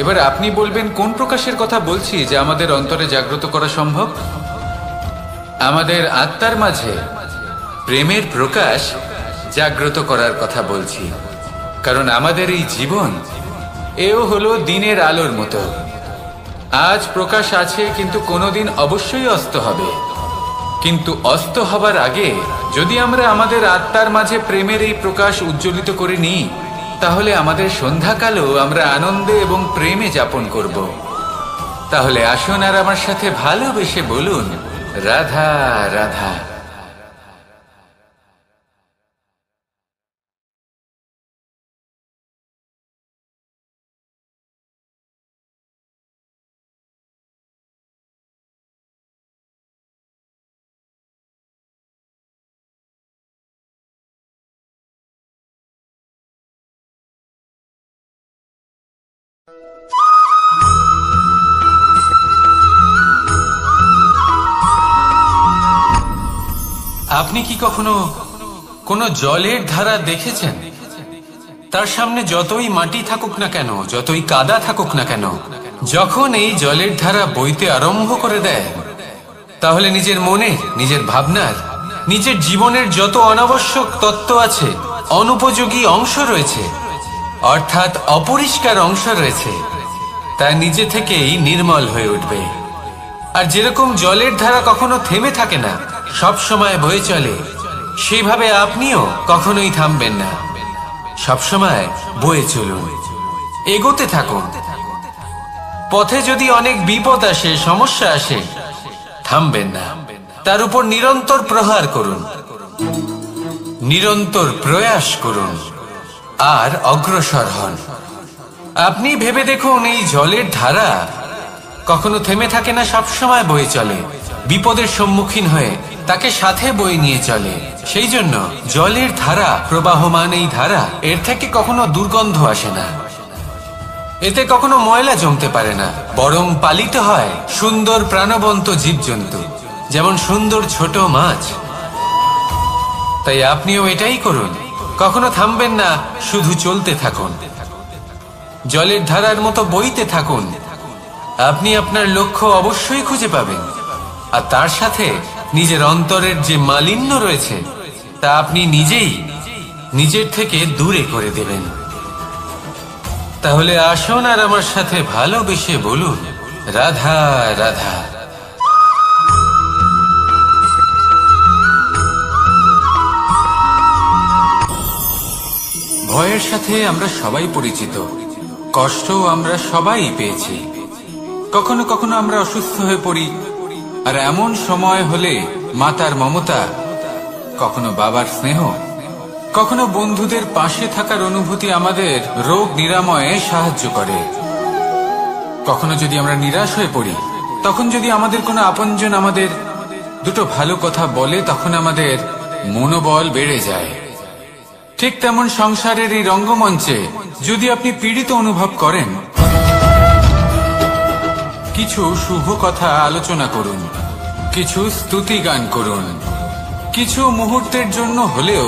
এবার আপনি বলবেন, কোন প্রকাশের কথা বলছি যা আমাদের অন্তরে জাগ্রত করা সম্ভব? আমাদের আত্মার মাঝে প্রেমের প্রকাশ জাগ্রত করার কথা বলছি। কারণ আমাদের এই জীবন, এও হলো দিনের আলোর মতো। আজ প্রকাশ আছে, কিন্তু কোনোদিন অবশ্যই অস্ত হবে। কিন্তু অস্ত হবার আগে যদি আমরা আমাদের আত্মার মাঝে প্রেমের এই প্রকাশ উজ্জ্বলিত করে নিই, তাহলে আমাদের সন্ধ্যাকালও আমরা আনন্দে এবং প্রেমে যাপন করব। তাহলে আসুন আর আমার সাথে ভালোবেসে বলুন, রাধা রাধা। আপনি কি কখনো কোনো জলের ধারা দেখেছেন? তার সামনে যতই মাটি থাকুক না কেন, যতই কাদা থাকুক না কেন, যখন এই জলের ধারা বইতে আরম্ভ করে দেয়, তাহলে নিজের মনে, নিজের ভাবনার, নিজের জীবনের যত অনাবশ্যক তত্ত্ব আছে, অনুপযোগী অংশ রয়েছে, অর্থাৎ অপরিষ্কার অংশ রয়েছে, তা নিজে থেকেই নির্মল হয়ে উঠবে। আর যেরকম জলের ধারা কখনো থেমে থাকে না, সব সময় বয়ে চলে, সেইভাবে আপনিও কখনোই থামবেন না। সবসময় বয়ে চলুন, এগোতে থাকুন। পথে যদি অনেক বিপদ আসে, সমস্যা আসে, থামবেন না, তার উপর নিরন্তর প্রহার করুন, নিরন্তর প্রয়াস করুন আর অগ্রসর হন। আপনি ভেবে দেখুন, এই জলের ধারা কখনো থেমে থাকে না, সবসময় বয়ে চলে, বিপদের সম্মুখীন হয়ে তাকে সাথে বয়ে নিয়ে চলে। সেই জন্য জলের ধারা, প্রবাহমান এই ধারা, এর থেকে কখনো দুর্গন্ধ আসে না, এতে কখনো ময়লা জমতে পারে না, বরং পালিত হয় সুন্দর প্রাণবন্ত জীবজন্তু, যেমন সুন্দর ছোট মাছ। তাই আপনিও এটাই করুন, কখনো থামবেন না, শুধু চলতে থাকুন, জলের ধারার মতো বইতে থাকুন। আপনি আপনার লক্ষ্য অবশ্যই খুঁজে পাবেন, আর তার সাথে নিজের অন্তরের যে মালিন্য রয়েছে, তা আপনি নিজেই নিজের থেকে দূরে করে দেবেন। তাহলে আসুন আর আমার সাথে ভালোবেসে বলুন, রাধা রাধা। ভয়ের সাথে আমরা সবাই পরিচিত, কষ্টও আমরা সবাই পেয়েছি। কখনো কখনো আমরা অসুস্থ হয়ে পড়ি, আর এমন সময় হলে মাতার মমতা, কখনো বাবার স্নেহ, কখনো বন্ধুদের পাশে থাকার অনুভূতি আমাদের রোগ নিরাময়ে সাহায্য করে। কখনো যদি আমরা নিরাশ হয়ে পড়ি, তখন যদি আমাদের কোনো আপনজন আমাদের দুটো ভালো কথা বলে, তখন আমাদের মনোবল বেড়ে যায়। ঠিক তেমন সংসারের এই রঙ্গমঞ্চে যদি আপনি পীড়িত অনুভব করেন, কিছু শুভ কথা আলোচনা করুন, কিছু স্তুতি গান করুন, কিছু মুহূর্তের জন্য হলেও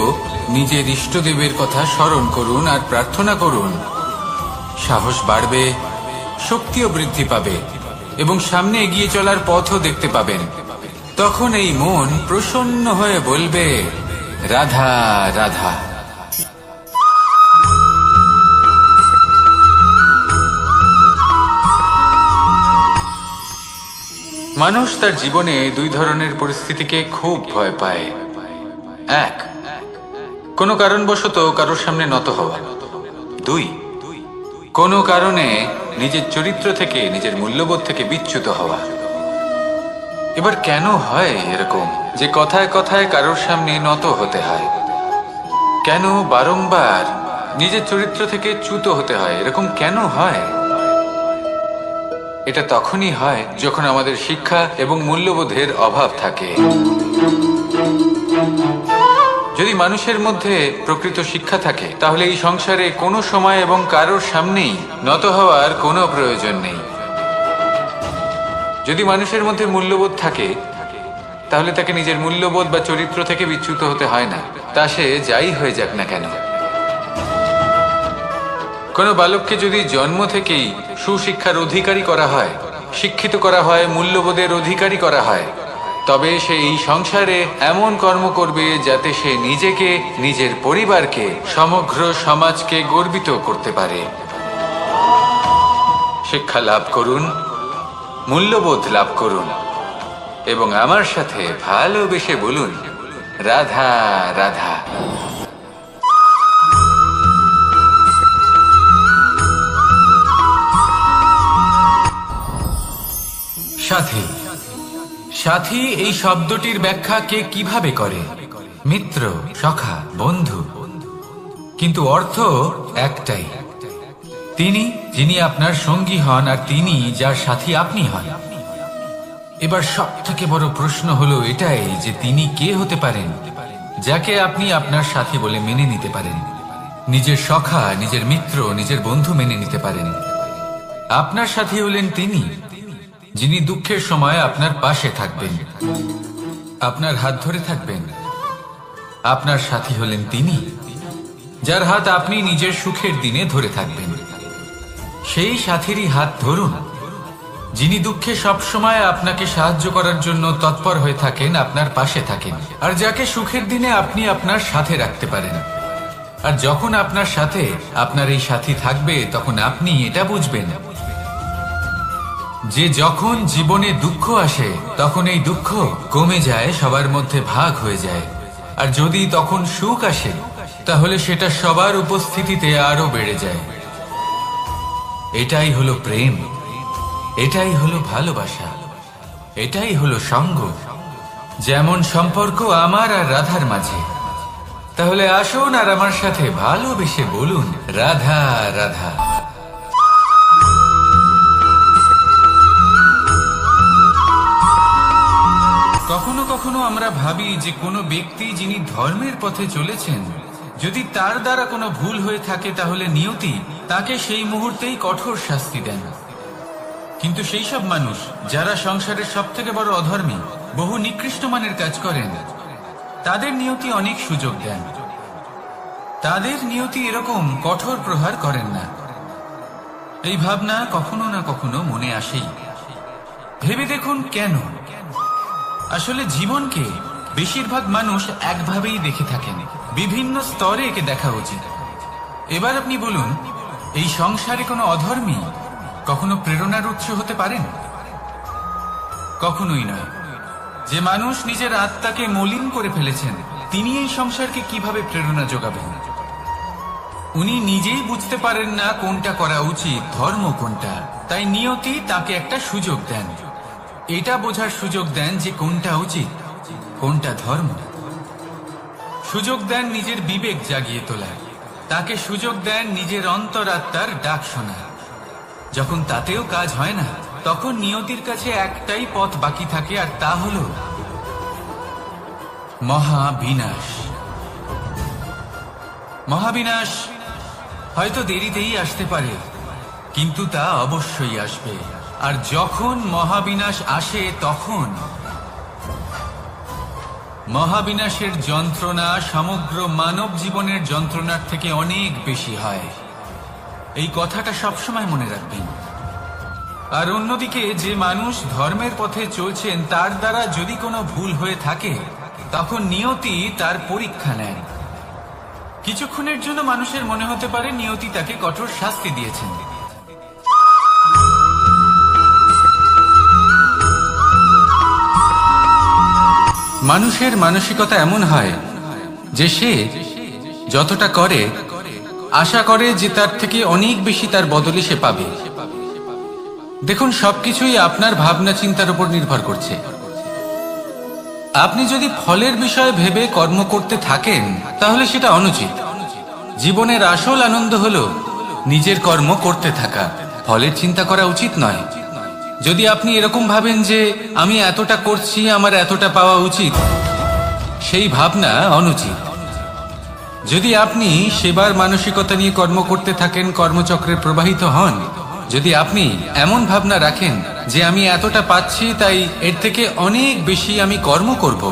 নিজের ইষ্টদেবের কথা স্মরণ করুন আর প্রার্থনা করুন। সাহস বাড়বে, শক্তিও বৃদ্ধি পাবে এবং সামনে এগিয়ে চলার পথও দেখতে পাবেন। তখন এই মন প্রসন্ন হয়ে বলবে, রাধা রাধা। মানুষ তার জীবনে দুই ধরনের পরিস্থিতিকে খুব ভয় পায়। এক, কোনো কারণবশত কারোর সামনে নত হওয়া। দুই, কোনো কারণে নিজের চরিত্র থেকে, নিজের মূল্যবোধ থেকে বিচ্যুত হওয়া। এবার কেন হয় এরকম যে কথায় কথায় কারোর সামনে নত হতে হয়? কেন বারংবার নিজের চরিত্র থেকে চ্যুত হতে হয়? এরকম কেন হয়? এটা তখনই হয় যখন আমাদের শিক্ষা এবং মূল্যবোধের অভাব থাকে। যদি মানুষের মধ্যে প্রকৃত শিক্ষা থাকে, তাহলে এই সংসারে কোনো সময় এবং কারোর সামনেই নত হওয়ার কোনো প্রয়োজন নেই। যদি মানুষের মধ্যে মূল্যবোধ থাকে, তাহলে তাকে নিজের মূল্যবোধ বা চরিত্র থেকে বিচ্যুত হতে হয় না, তা সে যাই হয়ে যাক না কেন। কোনো বালককে যদি জন্ম থেকেই সুশিক্ষার অধিকারী করা হয়, শিক্ষিত করা হয়, মূল্যবোধের অধিকারী করা হয়, তবে সে এই সংসারে এমন কর্ম করবে যাতে সে নিজেকে, নিজের পরিবারকে, সমগ্র সমাজকে গর্বিত করতে পারে। শিক্ষা লাভ করুন, মূল্যবোধ লাভ করুন এবং আমার সাথে ভালোবেসে বলুন, রাধা রাধা। সাথী। সাথী এই শব্দটির ব্যাখ্যা কে কিভাবে করে? মিত্র, সখা, বন্ধু। কিন্তু অর্থ একটাই। তিনি যিনি আপনার সঙ্গী হন আর তিনি যার সাথী আপনি হন। এবার সব থেকে বড় প্রশ্ন হলো এটাই যে তিনি কে হতে পারেন যাকে আপনি আপনার সাথী বলে মেনে নিতে পারেন, নিজের সখা, নিজের মিত্র, নিজের বন্ধু মেনে নিতে পারেন। আপনার সাথী হলেন তিনি যিনি দুঃখের সময় আপনার পাশে থাকবেন, আপনার হাত ধরে থাকবেন। আপনার সাথী হলেন তিনি যার হাত আপনি নিজের সুখের দিনে ধরে থাকবেন। সেই সাথীরই হাত ধরুন যিনি দুঃখে সবসময় আপনাকে সাহায্য করার জন্য তৎপর হয়ে থাকেন, আপনার পাশে থাকেন, আর যাকে সুখের দিনে আপনি আপনার সাথে রাখতে পারেন। আর যখন আপনার সাথে আপনার এই সাথী থাকবে তখন আপনি এটা বুঝবেন যে যখন জীবনে দুঃখ আসে তখন এই দুঃখ কমে যায়, সবার মধ্যে ভাগ হয়ে যায়। আর যদি তখন সুখ আসে তাহলে সেটা সবার উপস্থিতিতে আরো বেড়ে যায়। এটাই হলো প্রেম, এটাই হলো ভালোবাসা, এটাই হলো সঙ্গ। যেমন সম্পর্ক আমার আর রাধার মাঝে। তাহলে আসুন আর আমার সাথে ভালোবেসে বলুন, রাধা রাধা। কখনো কখনো আমরা ভাবি যে কোনো ব্যক্তি যিনি ধর্মের পথে চলেছেন, যদি তার দ্বারা কোনো ভুল হয়ে থাকে তাহলে নিয়তি তাকে সেই মুহূর্তেই কঠোর শাস্তি দেন। কিন্তু সেই সব মানুষ যারা সংসারের সব থেকে বড় অধর্মী, বহু নিকৃষ্ট মানের কাজ করেন, তাদের নিয়তি অনেক সুযোগ দেন। তাদের নিয়তি এরকম কঠোর প্রহার করেন না। এই ভাবনা কখনো না কখনো মনে আসেই। ভেবে দেখুন কেন? আসলে জীবনকে বেশিরভাগ মানুষ একভাবেই দেখে থাকেন, বিভিন্ন স্তরে একে দেখা উচিত। এবার আপনি বলুন, এই সংসারে কোনো অধর্মী কখনো প্রেরণার উৎস হতে পারেন? কখনোই নয়। যে মানুষ নিজের আত্মাকে মলিন করে ফেলেছেন তিনি এই সংসারকে কিভাবে প্রেরণা যোগাবেন? উনি নিজেই বুঝতে পারেন না কোনটা করা উচিত, ধর্ম কোনটা। তাই নিয়তি তাকে একটা সুযোগ দেন, এটা বোঝার সুযোগ দেন যে কোনটা উচিত, কোনটা ধর্ম। সুযোগ দেন নিজের বিবেক জাগিয়ে তোলার, তাকে সুযোগ দেন নিজের অন্তরাত্মার ডাক শোনার। যখন তাতেও কাজ হয় না তখন নিয়তির কাছে একটাই পথ বাকি থাকে, আর তা হল মহাবিনাশ। মহাবিনাশ হয়তো দেরিতেই আসতে পারে, কিন্তু তা অবশ্যই আসবে। আর যখন মহাবিনাশ আসে তখন মহাবিনাশের যন্ত্রণা সমগ্র মানব জীবনের যন্ত্রণার থেকে অনেক বেশি হয়। এই কথাটা সবসময় মনে রাখবেন। আর অন্যদিকে যে মানুষ ধর্মের পথে চলছেন তার দ্বারা যদি কোনো ভুল হয়ে থাকে তখন নিয়তি তার পরীক্ষা নেন। কিছুক্ষণের জন্য মানুষের মনে হতে পারে নিয়তি তাকে কঠোর শাস্তি দিয়েছেন, মানুষের মানসিকতা এমন হয় যে সে যতটা করে আশা করে যে তার থেকে অনেক বেশি তার বদলে সে পাবে। দেখুন, সবকিছুই আপনার ভাবনা চিন্তার উপর নির্ভর করছে। আপনি যদি ফলের বিষয়ে ভেবে কর্ম করতে থাকেন তাহলে সেটা অনুচিত। জীবনের আসল আনন্দ হলো নিজের কর্ম করতে থাকা, ফলের চিন্তা করা উচিত নয়। যদি আপনি এরকম ভাবেন যে আমি এতটা করছি, আমার এতটা পাওয়া উচিত, সেই ভাবনা অনুচিত। যদি আপনি সেবার মানসিকতা নিয়ে কর্ম করতে থাকেন, কর্মচক্রে প্রবাহিত হন, যদি আপনি এমন ভাবনা রাখেন যে আমি এতটা পাচ্ছি তাই এর থেকে অনেক বেশি আমি কর্ম করব,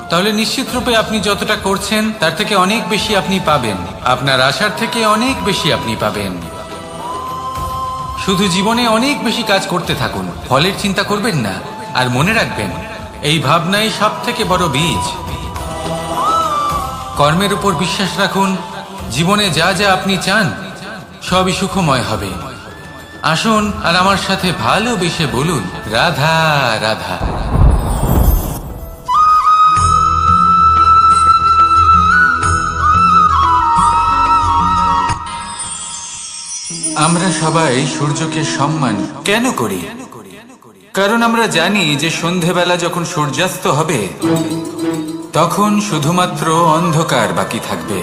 তাহলে নিশ্চিত রূপে আপনি যতটা করছেন তার থেকে অনেক বেশি আপনি পাবেন, আপনার আশার থেকে অনেক বেশি আপনি পাবেন। শুধু জীবনে অনেক বেশি কাজ করতে থাকুন, ফলের চিন্তা করবেন না। আর মনে রাখবেন, এই ভাবনাই সব থেকে বড় বীজ। কর্মের উপর বিশ্বাস রাখুন, জীবনে যা যা আপনি চান সবই সুখময় হবে। আসুন আর আমার সাথে ভালোবেসে বলুন, রাধা রাধা। আমরা সবাই সূর্যকে সম্মান কেন করি? কারণ আমরা জানি যে সন্ধেবেলা যখন সূর্যাস্ত হবে তখন শুধুমাত্র অন্ধকার বাকি থাকবে।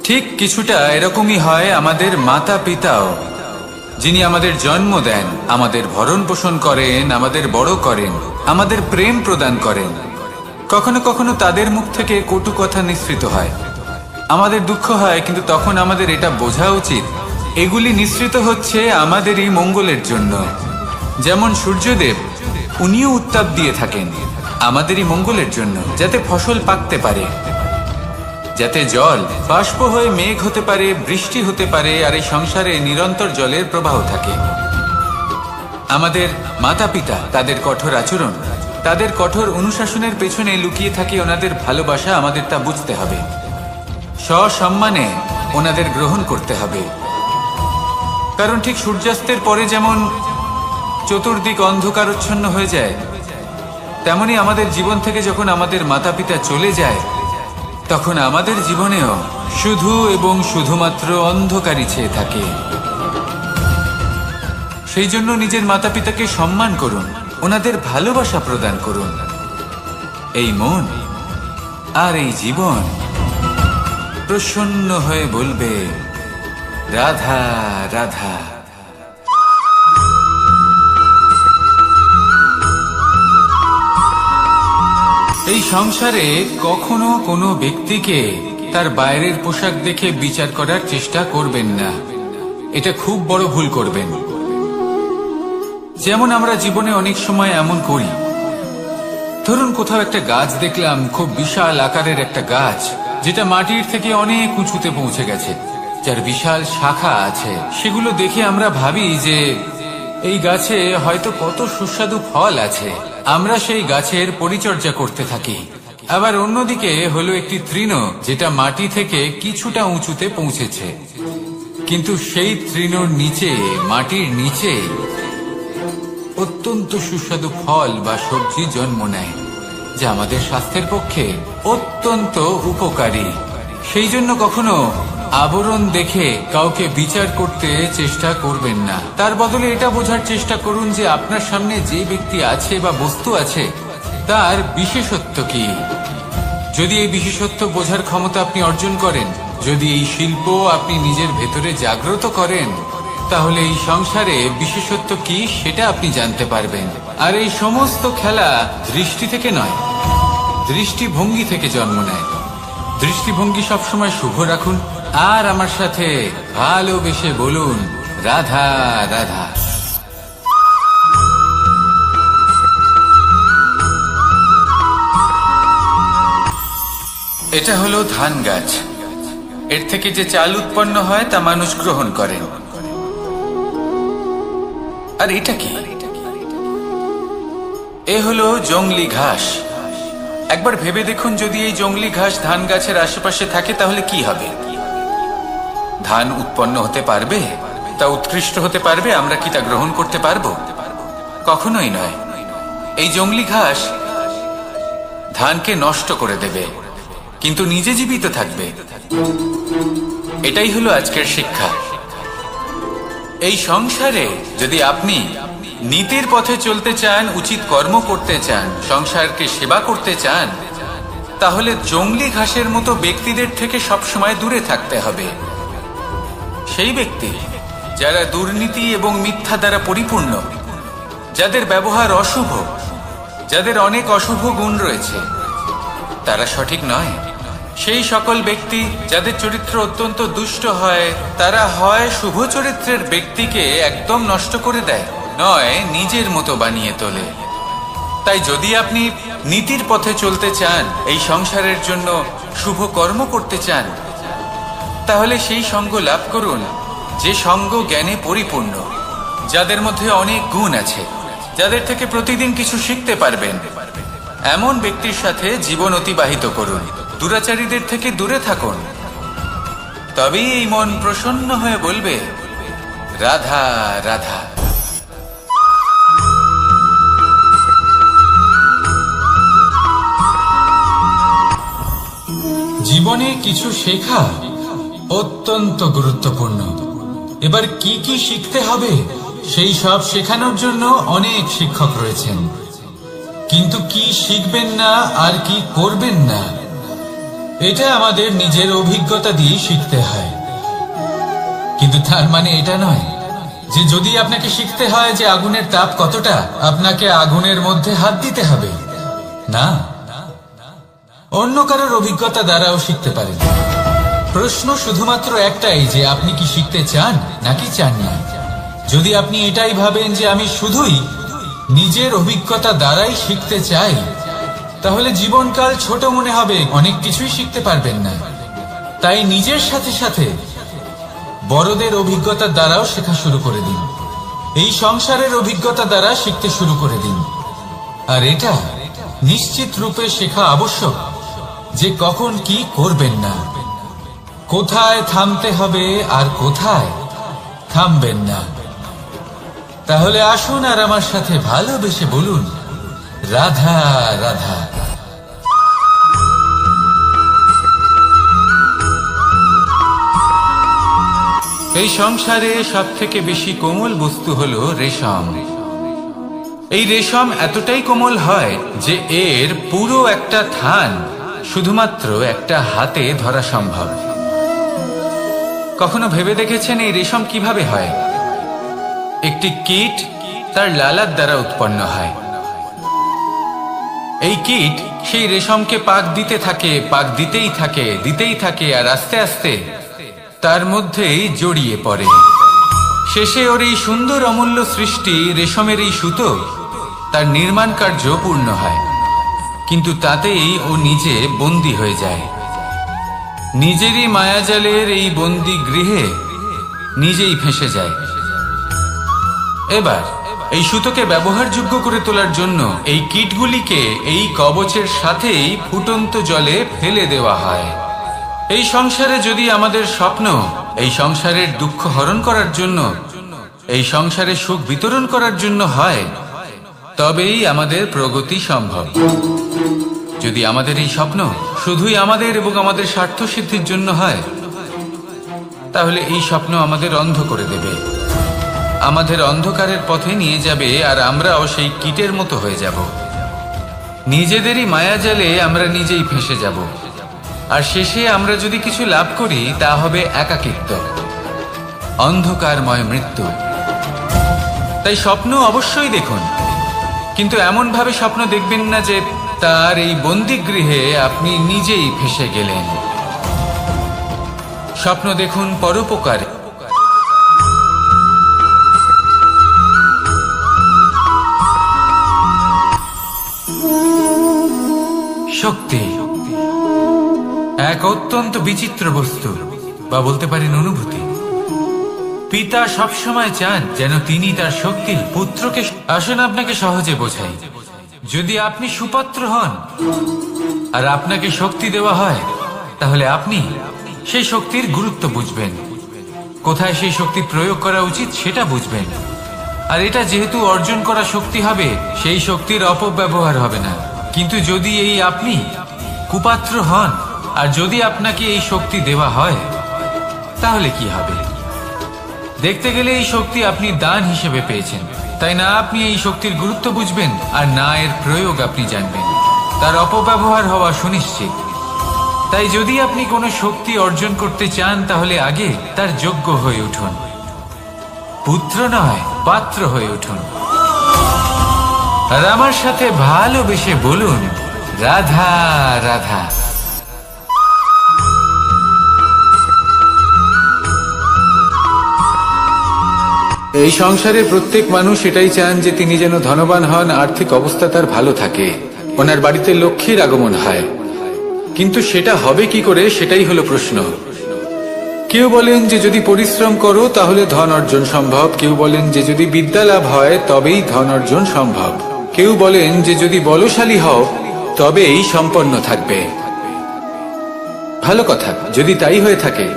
ঠিক কিছুটা এরকমই হয় আমাদের মাতা পিতাও, যিনি আমাদের জন্ম দেন, আমাদের ভরণ পোষণ করেন, আমাদের বড় করেন, আমাদের প্রেম প্রদান করেন। কখনো কখনো তাদের মুখ থেকে কটু কথা নিঃসৃত হয়, আমাদের দুঃখ হয়, কিন্তু তখন আমাদের এটা বোঝা উচিত এগুলি নিঃসৃত হচ্ছে আমাদেরই মঙ্গলের জন্য। যেমন সূর্যদেব, উনিও উত্তাপ দিয়ে থাকেন আমাদেরই মঙ্গলের জন্য, যাতে ফসল পাকতে পারে, যাতে জল বাষ্প হয়ে মেঘ হতে পারে, বৃষ্টি হতে পারে, আর এই সংসারে নিরন্তর জলের প্রবাহ থাকে। আমাদের মাতা পিতা, তাদের কঠোর আচরণ, তাদের কঠোর অনুশাসনের পেছনে লুকিয়ে থাকে ওনাদের ভালোবাসা। আমাদের তা বুঝতে হবে, সসম্মানে ওনাদের গ্রহণ করতে হবে। কারণ ঠিক সূর্যাস্তের পরে যেমন চতুর্দিক অন্ধকারচ্ছন্ন হয়ে যায়, তেমনি আমাদের জীবন থেকে যখন আমাদের মাতা পিতা চলে যায় তখন আমাদের জীবনেও শুধু এবং শুধুমাত্র অন্ধকারই ছেয়ে থাকে। সেই জন্য নিজের মাতা পিতাকে সম্মান করুন, ওনাদের ভালোবাসা প্রদান করুন। এই মন আর এই জীবন প্রসন্ন হয়ে বলবে, রাধা রাধা। এই সংসারে কখনো কোনো ব্যক্তিকে তার বাইরের পোশাক দেখে বিচার করার চেষ্টা করবেন না, এটা খুব বড় ভুল করবেন। যেমন আমরা জীবনে অনেক সময় এমন করি, ধরুন কোথাও একটা গাছ দেখলাম, খুব বিশাল আকারের একটা গাছ, যেটা মাটির থেকে অনেক উঁচুতে পৌঁছে গেছে, যার বিশাল শাখা আছে। সেগুলো দেখে আমরা ভাবি যে এই গাছে হয়তো কত সুস্বাদু ফল আছে, আমরা সেই গাছের পরিচর্যা করতে থাকি। আবার অন্যদিকে হলো একটি তৃণ, যেটা মাটি থেকে কিছুটা উঁচুতে পৌঁছেছে, কিন্তু সেই তৃণর নিচে, মাটির নিচে অত্যন্ত সুস্বাদু ফল বা সবজি জন্ম নেয়, যা আমাদের স্বাস্থ্যের পক্ষে অত্যন্ত উপকারী। সেই জন্য কখনো আবরণ দেখে কাউকে বিচার করতে চেষ্টা করবেন না, তার বদলে এটা বোঝার চেষ্টা করুন যে আপনার সামনে যে ব্যক্তি আছে বা বস্তু আছে তার বিশেষত্ব কি। যদি এই বিশেষত্ব বোঝার ক্ষমতা আপনি অর্জন করেন, যদি এই শিল্প আপনি নিজের ভেতরে জাগ্রত করেন, তাহলে এই সংসারে বিশেষত্ব কি সেটা আপনি জানতে পারবেন। আর এই সমস্ত খেলা দৃষ্টি থেকে নয়, দৃষ্টিভঙ্গি থেকে জন্ম নেয়। দৃষ্টিভঙ্গি সবসময় শুভ রাখুন আর আমার সাথে ভালোবেসে বলুন, রাধা রাধা। এটা হলো ধান গাছ, এর থেকে যে চাল উৎপন্ন হয় তা মানুষ গ্রহণ করেন। আর এটা কি? এ হলো জংলি ঘাস। একবার ভেবে দেখুন, যদি এই জংলি ঘাস ধান গাছের আশেপাশে থাকে তাহলে কি হবে? ধান উৎপন্ন হতে পারবে? তা উৎকৃষ্ট হতে পারবে? আমরা কি তা গ্রহণ করতে পারবো? কখনোই নয়। এই জংলি ঘাস ধানকে নষ্ট করে দেবে, কিন্তু নিজে জীবিত থাকবে। এটাই হলো আজকের শিক্ষা। এই সংসারে যদি আপনি নীতির পথে চলতে চান, উচিত কর্ম করতে চান, সংসারকে সেবা করতে চান, তাহলে জংলি ঘাসের মতো ব্যক্তিদের থেকে সবসময় দূরে থাকতে হবে। সেই ব্যক্তি যারা দুর্নীতি এবং মিথ্যা দ্বারা পরিপূর্ণ, যাদের ব্যবহার অশুভ, যাদের অনেক অশুভ গুণ রয়েছে, তারা সঠিক নয়। সেই সকল ব্যক্তি যাদের চরিত্র অত্যন্ত দুষ্ট হয়, তারা হয় শুভ চরিত্রের ব্যক্তিকে একদম নষ্ট করে দেয়, নয় নিজের মতো বানিয়ে তোলে। তাই যদি আপনি নীতির পথে চলতে চান, এই সংসারের জন্য শুভ কর্ম করতে চান, তাহলে সেই সঙ্গ লাভ করুন যে সঙ্গ জ্ঞানে পরিপূর্ণ, যাদের মধ্যে অনেক গুণ আছে, যাদের থেকে প্রতিদিন কিছু শিখতে পারবেন। এমন ব্যক্তির সাথে জীবন অতিবাহিত করুন, দুরাচারীদের থেকে দূরে থাকুন। তবেই এই মন প্রসন্ন হয়ে বলবে, রাধা রাধা। জীবনে কিছু শেখা অত্যন্ত গুরুত্বপূর্ণ। এবার কি কি শিখতে হবে সেই সব শেখানোর জন্য অনেক শিক্ষক রয়েছেন, কিন্তু কি শিখবেন না আর কি করবেন না এটা আমাদের নিজের অভিজ্ঞতা দিয়ে শিখতে হয়। কিন্তু তার মানে এটা নয় যে যদি আপনাকে শিখতে হয় যে আগুনের তাপ কতটা, আপনাকে আগুনের মধ্যে হাত দিতে হবে। না, অন্য কারোর অভিজ্ঞতা দ্বারাও শিখতে পারেন। প্রশ্ন শুধুমাত্র একটাই যে আপনি কি শিখতে চান নাকি চান না। যদি আপনি এটাই ভাবেন যে আমি শুধুই নিজের অভিজ্ঞতা দ্বারাই শিখতে চাই, তাহলে জীবনকাল ছোট মনে হবে, অনেক কিছুই শিখতে পারবেন না। তাই নিজের সাথে সাথে বড়দের অভিজ্ঞতা দ্বারাও শেখা শুরু করে দিন। এই সংসারের অভিজ্ঞতা দ্বারা শিখতে শুরু করে দিন। আর এটা নিশ্চিত রূপে শেখা আবশ্যক যে কখন কি করবেন না, কোথায় থামতে হবে আর কোথায় থামবেন না। তাহলে আসুন আর আমার সাথে ভালোবেসে বলুন রাধা রাধা। এই সংসারে সব থেকে বেশি কোমল বস্তু হলো রেশম। এই রেশম এতটাই কোমল হয় যে এর পুরো একটা থান শুধুমাত্র একটা হাতে ধরা সম্ভব। কখনো ভেবে দেখেছেন এই রেশম কিভাবে হয়? একটি কীট তার লালার দ্বারা উৎপন্ন হয়। এই কীট সেই রেশমকে পাক দিতে থাকে, পাক দিতেই থাকে আর আস্তে আস্তে তার মধ্যেই জড়িয়ে পড়ে। শেষে ওর এই সুন্দর অমূল্য সৃষ্টি রেশমের এই সুতো তার নির্মাণ কার্য পূর্ণ হয়, কিন্তু তাতেই ও নিজে বন্দী হয়ে যায়। নিজেরই মায়াজালের এই বন্দী গৃহে নিজেই ফেঁসে যায়। এবার এই সুতোকে ব্যবহারযোগ্য করে তোলার জন্য এই কীটগুলিকে এই কবচের সাথেই ফুটন্ত জলে ফেলে দেওয়া হয়। এই সংসারে যদি আমাদের স্বপ্ন এই সংসারের দুঃখ হরণ করার জন্য, এই সংসারে সুখ বিতরণ করার জন্য হয়, তবেই আমাদের প্রগতি সম্ভব। যদি আমাদের এই স্বপ্ন শুধুই আমাদের এবং আমাদের স্বার্থ সিদ্ধির জন্য হয়, তাহলে এই স্বপ্ন আমাদের অন্ধ করে দেবে, আমাদের অন্ধকারের পথে নিয়ে যাবে, আর আমরাও সেই কীটের মতো হয়ে যাব। নিজেদেরই মায়াজালে আমরা নিজেই ফেঁসে যাব, আর শেষে আমরা যদি কিছু লাভ করি তা হবে একাকিত্ব, অন্ধকারময় মৃত্যু। তাই স্বপ্ন অবশ্যই দেখুন, কিন্তু এমন ভাবে স্বপ্ন দেখবেন না যে তার এই বন্দিগৃহে আপনি নিজেই ফেঁসে গেলেন। স্বপ্ন দেখুন পরোপকারে। শক্তি এক অত্যন্ত বিচিত্র বস্তু, বা বলতে পারেন অনুভূতি। পিতা সবসময় চান যেন তিনি তার শক্তি পুত্রকে। আসুন আপনাকে সহজে বোঝাই। যদি আপনি সুপাত্র হন আর আপনাকে শক্তি দেওয়া হয়, তাহলে আপনি সেই শক্তির গুরুত্ব বুঝবেন, কোথায় সেই শক্তি প্রয়োগ করা উচিত সেটা বুঝবেন। আর এটা যেহেতু অর্জন করা শক্তি হবে, সেই শক্তির অপব্যবহার হবে না। কিন্তু যদি এই আপনি কুপাত্র হন আর যদি আপনাকে এই শক্তি দেওয়া হয়, তাহলে কি হবে? দেখতে গেলে এই শক্তি আপনি দান হিসেবে পেয়েছেন, তাই না আপনি এই শক্তির গুরুত্ব বুঝবেন আর না এর প্রয়োগ আপনি জানবেন। তার অপব্যবহার হওয়া সুনিশ্চিত। তাই যদি আপনি কোনো শক্তি অর্জন করতে চান, তাহলে আগে তার যোগ্য হয়ে উঠুন, পুত্র নয় পাত্র হয়ে উঠুন। আর আমার সাথে ভালোবেসে বলুন রাধা রাধা। এই সংসারে প্রত্যেক মানুষ এটাই চান যে তিনি যেন ধনবান হন, আর্থিক অবস্থা তার ভালো থাকে, ওনার বাড়িতে লক্ষ্মীর আগমন হয়। কিন্তু সেটা হবে কি করে, সেটাই হলো প্রশ্ন। কেউ বলেন যে যদি পরিশ্রম করো তাহলে ধন অর্জন সম্ভব, কেউ বলেন যে যদি বিদ্যা লাভ হয় তবেই ধন অর্জন সম্ভব, কেউ বলেন যে যদি বলশালী হও তবেই সম্পন্ন থাকবে। ভালো কথা, যদি তাই হয়ে থাকে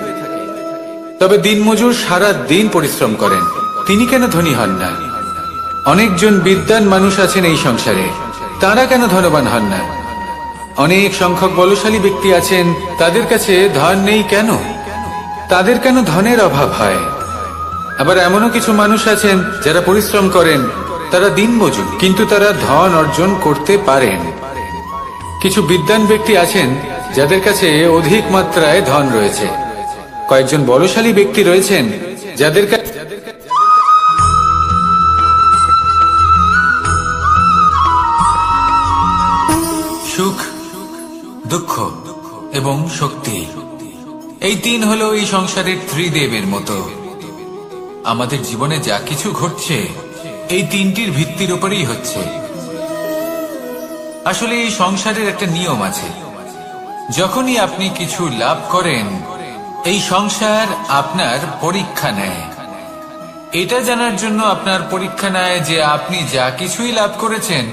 তবে দিনমজুর সারা দিন পরিশ্রম করেন, তিনি কেন ধনী হন না? অনেকজন বিদ্বান মানুষ আছেন এই সংসারে, তারা কেন ধনবান হন না? অনেক সংখ্যক বলশালী ব্যক্তি আছেন, তাদের কাছে ধন নেই কেন? তাদের কেন ধনের অভাব হয়? আবার এমনও কিছু মানুষ আছেন যারা পরিশ্রম করেন, তারা দিনমজুর, কিন্তু তারা ধন অর্জন করতে পারেন। কিছু বিদ্বান ব্যক্তি আছেন যাদের কাছে অধিক মাত্রায় ধন রয়েছে। কয়েকজন বলশালী ব্যক্তি রয়েছেন যাদের কাছে সুখ, দুঃখ এবং শক্তি, এই তিন হলো এই সংসারের ত্রিদেবের মতো। আমাদের জীবনে যা কিছু ঘটছে এই তিনটির ভিত্তির উপরেই হচ্ছে। আসলে এই সংসারের একটা নিয়ম আছে, যখনই আপনি কিছু লাভ করেন এই সংসার আপনার পরীক্ষা নেয়। এটা জানার জন্য আপনার পরীক্ষা নেয় যে আপনি যা কিছুই লাভ করেছেন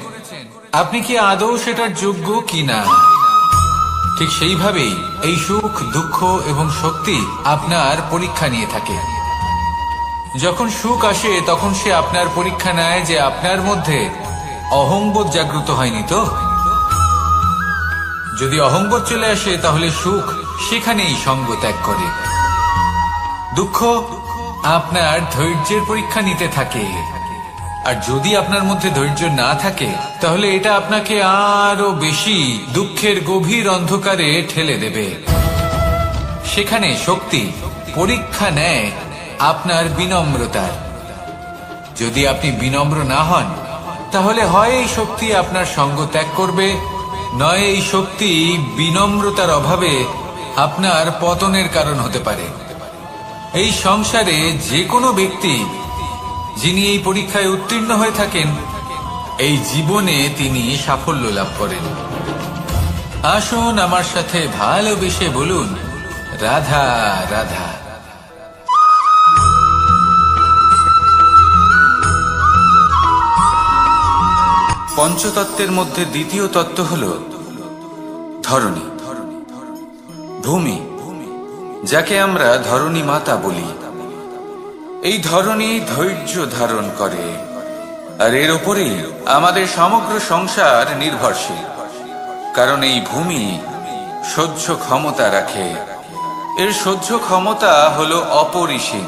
আপনি কি আদৌ সেটার যোগ্য কিনা। ঠিক সেইভাবেই এই সুখ, দুঃখ এবং শক্তি আপনার পরীক্ষা নিয়ে থাকে। যখন সুখ আসে তখন সে আপনার পরীক্ষা নেয় যে আপনার মধ্যে অহংবোধ জাগ্রত হয়নি তো। যদি অহংবোধ চলে আসে তাহলে সুখ সেখানেই সঙ্গ ত্যাগ করে। দুঃখ আপনার ধৈর্যের পরীক্ষা নিতে থাকে, আর যদি আপনার মধ্যে ধৈর্য না থাকে তাহলে এটা আপনাকে আরো বেশি দুঃখের গভীর অন্ধকারে ঠেলে দেবে। সেখানে শক্তি পরীক্ষা নেয় আপনার বিনম্রতার। যদি আপনি বিনম্র না হন তাহলে হয় এই শক্তি আপনার সঙ্গ ত্যাগ করবে, নয় এই শক্তি বিনম্রতার অভাবে আপনার পতনের কারণ হতে পারে। এই সংসারে যে কোনো ব্যক্তি যিনি এই পরীক্ষায় উত্তীর্ণ হয়ে থাকেন এই জীবনে তিনি সাফল্য লাভ করেন। আসুন আমার সাথে ভালোবেসে বলুন, রাধা রাধা। পঞ্চতত্ত্বের মধ্যে দ্বিতীয় তত্ত্ব হল ধরণী, ভূমি, যাকে আমরা ধরণী মাতা বলি। এই ধরণী ধৈর্য ধারণ করে, আর এর উপরেই আমাদের সমগ্র সংসার নির্ভরশীল। কারণ এই ভূমি সহ্য ক্ষমতা রাখে, এর সহ্য ক্ষমতা হলো অপরিসীম।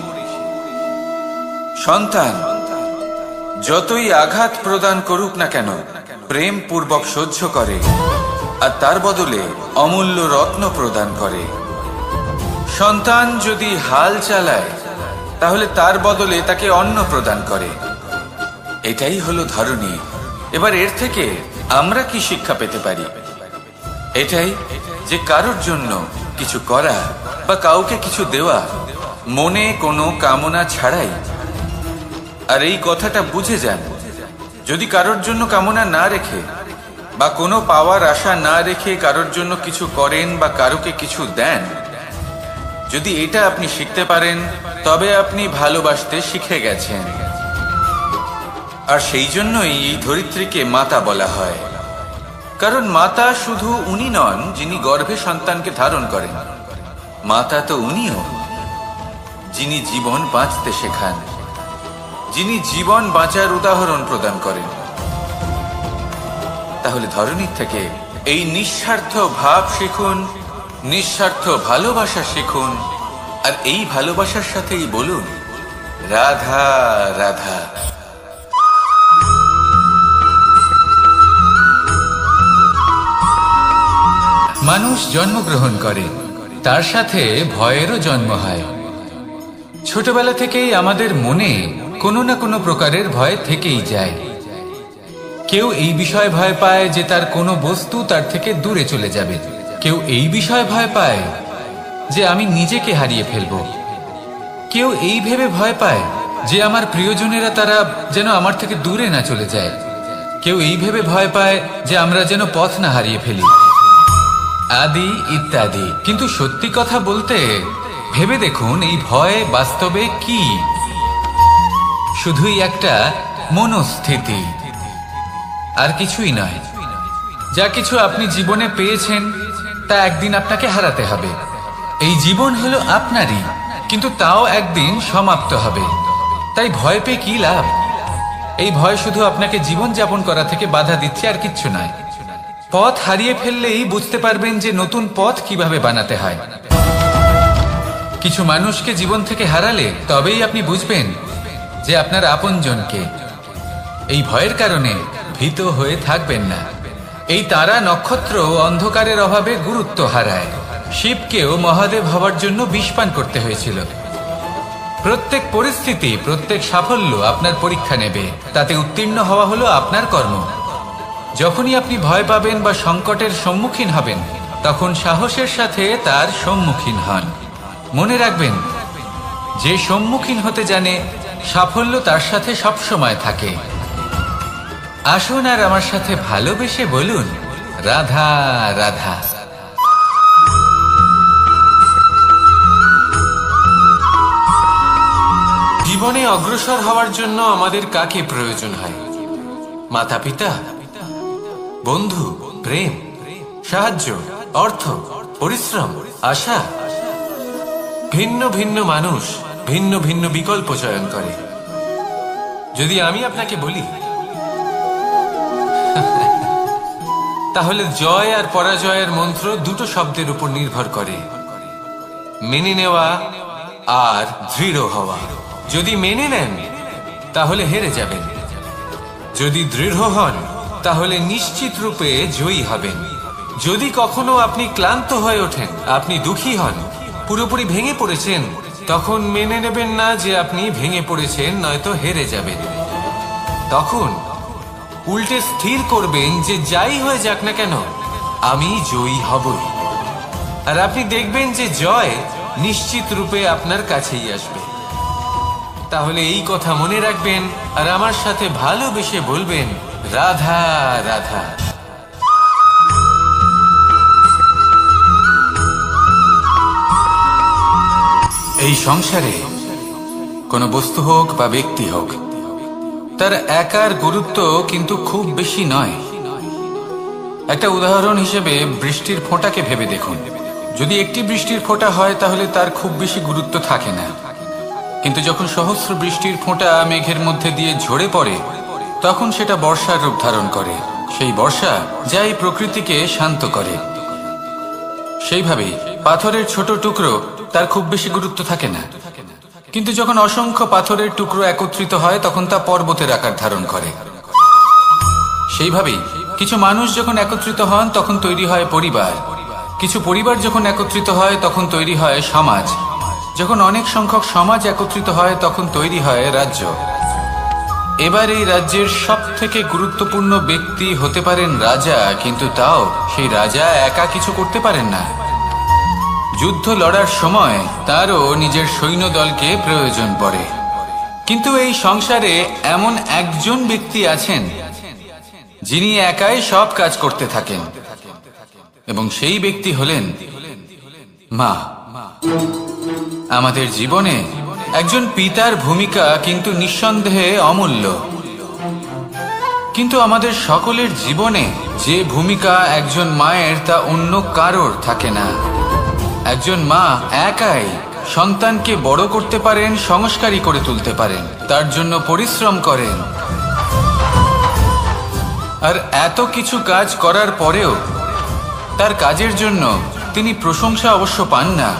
সন্তান যতই আঘাত প্রদান করুক না কেন প্রেম পূর্বক সহ্য করে, আর তার বদলে অমূল্য রত্ন প্রদান করে। সন্তান যদি হাল চালায় তাহলে তার বদলে তাকে অন্ন প্রদান করে। এটাই হলো ধরণী। এবার এর থেকে আমরা কি শিক্ষা পেতে পারি? এটাই যে কারোর জন্য কিছু করা বা কাউকে কিছু দেওয়া মনে কোনো কামনা ছাড়াই। আর এই কথাটা বুঝে যান, যদি কারোর জন্য কামনা না রেখে বা কোনো পাওয়ার আশা না রেখে কারোর জন্য কিছু করেন বা কারোকে কিছু দেন, যদি এটা আপনি শিখতে পারেন তবে আপনি ভালোবাসতে শিখে গেছেন। আর সেই জন্যই এই ধরিত্রীকে মাতা বলা হয়। কারণ মাতা শুধু উনি নন যিনি গর্ভে সন্তানকে ধারণ করেন, মাতা তো উনিও যিনি জীবন বাঁচতে শেখান, যিনি জীবন বাঁচার উদাহরণ প্রদান করেন। তাহলে ধরণীর থেকে এই নিঃস্বার্থ ভাব শিখুন, নিঃস্বার্থ ভালোবাসা শিখুন, আর এই ভালোবাসার সাথেই বলুন, রাধা রাধা। মানুষ জন্মগ্রহণ করে, তার সাথে ভয়েরও জন্ম হয়। ছোটবেলা থেকেই আমাদের মনে কোনো না কোনো প্রকারের ভয় থেকেই যায়। কেউ এই বিষয়ে ভয় পায় যে তার কোনো বস্তু তার থেকে দূরে চলে যাবে, কেউ এই বিষয়ে ভয় পায় যে আমি নিজেকে হারিয়ে ফেলব, কেউ এই ভেবে ভয় পায় যে আমার প্রিয়জনেরা তারা যেন আমার থেকে দূরে না চলে যায়, কেউ এই ভেবে ভয় পায় যে আমরা যেন পথ না হারিয়ে ফেলি, আদি ইত্যাদি। কিন্তু সত্যি কথা বলতে ভেবে দেখুন এই ভয় বাস্তবে কি? শুধুই একটা মনস্থিতি, আর কিছুই নয়। যা কিছু আপনি জীবনে পেয়েছেন তা একদিন আপনাকে হারাতে হবে। এই জীবন হলো আপনারই, কিন্তু তাও একদিন সমাপ্ত হবে। তাই ভয় পেয়ে কি লাভ? এই ভয় শুধু আপনাকে জীবনযাপন করা থেকে বাধা দিচ্ছে, আর কিচ্ছু নয়। পথ হারিয়ে ফেললেই বুঝতে পারবেন যে নতুন পথ কিভাবে বানাতে হয়। কিছু মানুষকে জীবন থেকে হারালে তবেই আপনি বুঝবেন যে আপনার আপনজনকে। এই ভয়ের কারণে ভীত হয়ে থাকবেন না। এই তারা নক্ষত্র অন্ধকারের অভাবে গুরুত্ব হারায়। শিবকেও মহাদেব হওয়ার জন্য বিষ পান করতে হয়েছিল। প্রত্যেক পরিস্থিতি, প্রত্যেক সাফল্য আপনার পরীক্ষা নেবে, তাতে উত্তীর্ণ হওয়া হলো আপনার কর্ম। যখনই আপনি ভয় পাবেন বা সংকটের সম্মুখীন হবেন, তখন সাহসের সাথে তার সম্মুখীন হন। মনে রাখবেন, যে সম্মুখীন হতে জানে সাফল্য তার সাথে সবসময় থাকে। আসুন আর আমার সাথে ভালোবেসে বলুন, রাধা রাধা। জীবনে অগ্রসর হওয়ার জন্য আমাদের কাকে প্রয়োজন হয়? মাতা পিতা, বন্ধু, প্রেম, সাহায্য, অর্থ, পরিশ্রম, আশা। ভিন্ন ভিন্ন মানুষ ভিন্ন ভিন্ন বিকল্প চয়ন করে। যদি আমি আপনাকে বলি, তাহলে জয় আর পরাজয়ের মন্ত্র দুটো শব্দের উপর নির্ভর করে, মেনে নেওয়া আর দৃঢ় হওয়া। যদি মেনে নেন তাহলে হেরে যাবেন, যদি দৃঢ় হন তাহলে নিশ্চিত রূপে জয়ী হবেন। যদি কখনো আপনি ক্লান্ত হয়ে ওঠেন, আপনি দুঃখী হন, পুরোপুরি ভেঙে পড়েছেন, তখন মেনে নেবেন না যে আপনি ভেঙে পড়েছেন, নয়তো হেরে যাবেন। তখন উল্টে স্থির করবেন যে যাই হয়ে যাক না কেন, আমি জয়ী হবই। আর আপনি দেখবেন যে জয় নিশ্চিত রূপে আপনার কাছেই আসবে। তাহলে এই কথা মনে রাখবেন আর আমার সাথে ভালোবেসে বলবেন, রাধা রাধা। এই সংসারে কোনো বস্তু হোক বা ব্যক্তি হোক, তার একার গুরুত্ব কিন্তু খুব বেশি নয়। একটা উদাহরণ হিসেবে বৃষ্টির ফোঁটাকে ভেবে দেখুন। যদি একটি বৃষ্টির ফোঁটা হয় তাহলে তার খুব বেশি গুরুত্ব থাকে না, কিন্তু যখন সহস্র বৃষ্টির ফোঁটা মেঘের মধ্যে দিয়ে ঝরে পড়ে, তখন সেটা বর্ষার রূপ ধারণ করে। সেই বর্ষা যাই প্রকৃতিকে শান্ত করে। সেইভাবেই পাথরের ছোট টুকরো, তার খুব বেশি গুরুত্ব থাকে না, কিন্তু যখন অসংখ্য পাথরের টুকরো একত্রিত হয় তখন তা পর্বতের আকার ধারণ করে। সেইভাবেই কিছু মানুষ যখন একত্রিত হন তখন তৈরি হয় পরিবার, কিছু পরিবার যখন একত্রিত হয় তখন তৈরি হয় সমাজ, যখন অনেক সংখ্যক সমাজ একত্রিত হয় তখন তৈরি হয় রাজ্য। এবার এই রাজ্যের সব থেকে গুরুত্বপূর্ণ ব্যক্তি হতে পারেন রাজা, কিন্তু তাও সেই রাজা একা কিছু করতে পারেন না। যুদ্ধ লড়ার সময় তারও নিজের সৈন্যদলকে প্রয়োজন পড়ে। কিন্তু এই সংসারে এমন একজন ব্যক্তি আছেন যিনি একাই সব কাজ করতে থাকেন, এবং সেই ব্যক্তি হলেন মা। আমাদের জীবনে একজন পিতার ভূমিকা কিন্তু নিঃসন্দেহে অমূল্য, কিন্তু আমাদের সকলের জীবনে যে ভূমিকা একজন মায়ের তা অন্য কারোর থাকে না। একজন মা একাই সন্তানকে বড় করতে পারেন, সংস্কারী করে তুলতে পারেন, তার জন্য পরিশ্রম করেন। আর এত কিছু কাজ করার পরেও তার কাজের জন্য তিনি প্রশংসা অবশ্য পান না।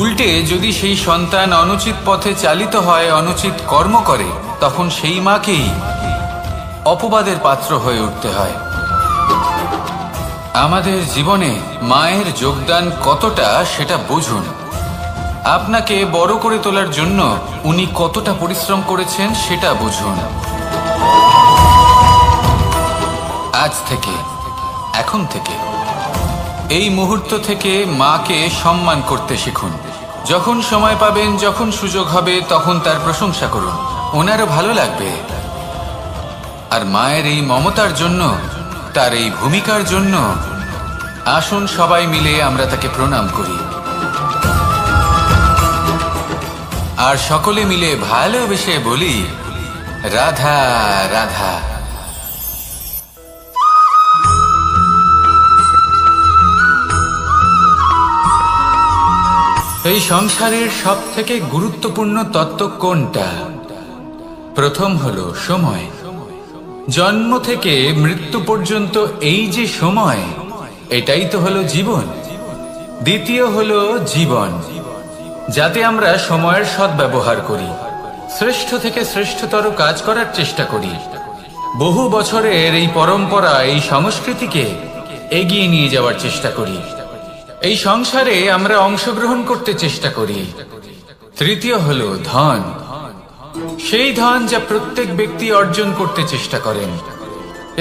উল্টে যদি সেই সন্তান অনুচিত পথে চালিত হয়, অনুচিত কর্ম করে, তখন সেই মাকেই অপবাদের পাত্র হয়ে উঠতে হয়। আমাদের জীবনে মায়ের যোগদান কতটা সেটা বুঝুন। আপনাকে বড় করে তোলার জন্য উনি কতটা পরিশ্রম করেছেন সেটা বুঝুন। আজ থেকে, এখন থেকে, এই মুহূর্ত থেকে মাকে সম্মান করতে শিখুন। যখন সময় পাবেন, যখন সুযোগ হবে, তখন তার প্রশংসা করুন, ওনারও ভালো লাগবে। আর মায়ের এই মমতার জন্য, তার এই ভূমিকার জন্য আসুন সবাই মিলে আমরা তাকে প্রণাম করি, আর সকলে মিলে ভালোবেসে বলি, রাধা রাধা। এই সংসারের সব থেকে গুরুত্বপূর্ণ তত্ত্ব কোনটা? প্রথম হলো সময়। জন্ম থেকে মৃত্যু পর্যন্ত এই যে সময়, এটাই তো হলো জীবন। দ্বিতীয় হলো জীবন, যাতে আমরা সময়ের সদ্ব্যবহার করি, শ্রেষ্ঠ থেকে শ্রেষ্ঠতর কাজ করার চেষ্টা করি, বহু বছরের এই পরম্পরা, এই সংস্কৃতিকে এগিয়ে নিয়ে যাওয়ার চেষ্টা করি, এই সংসারে আমরা অংশগ্রহণ করতে চেষ্টা করি। তৃতীয় হলো ধন, সেই ধন যা প্রত্যেক ব্যক্তি অর্জন করতে চেষ্টা করেন।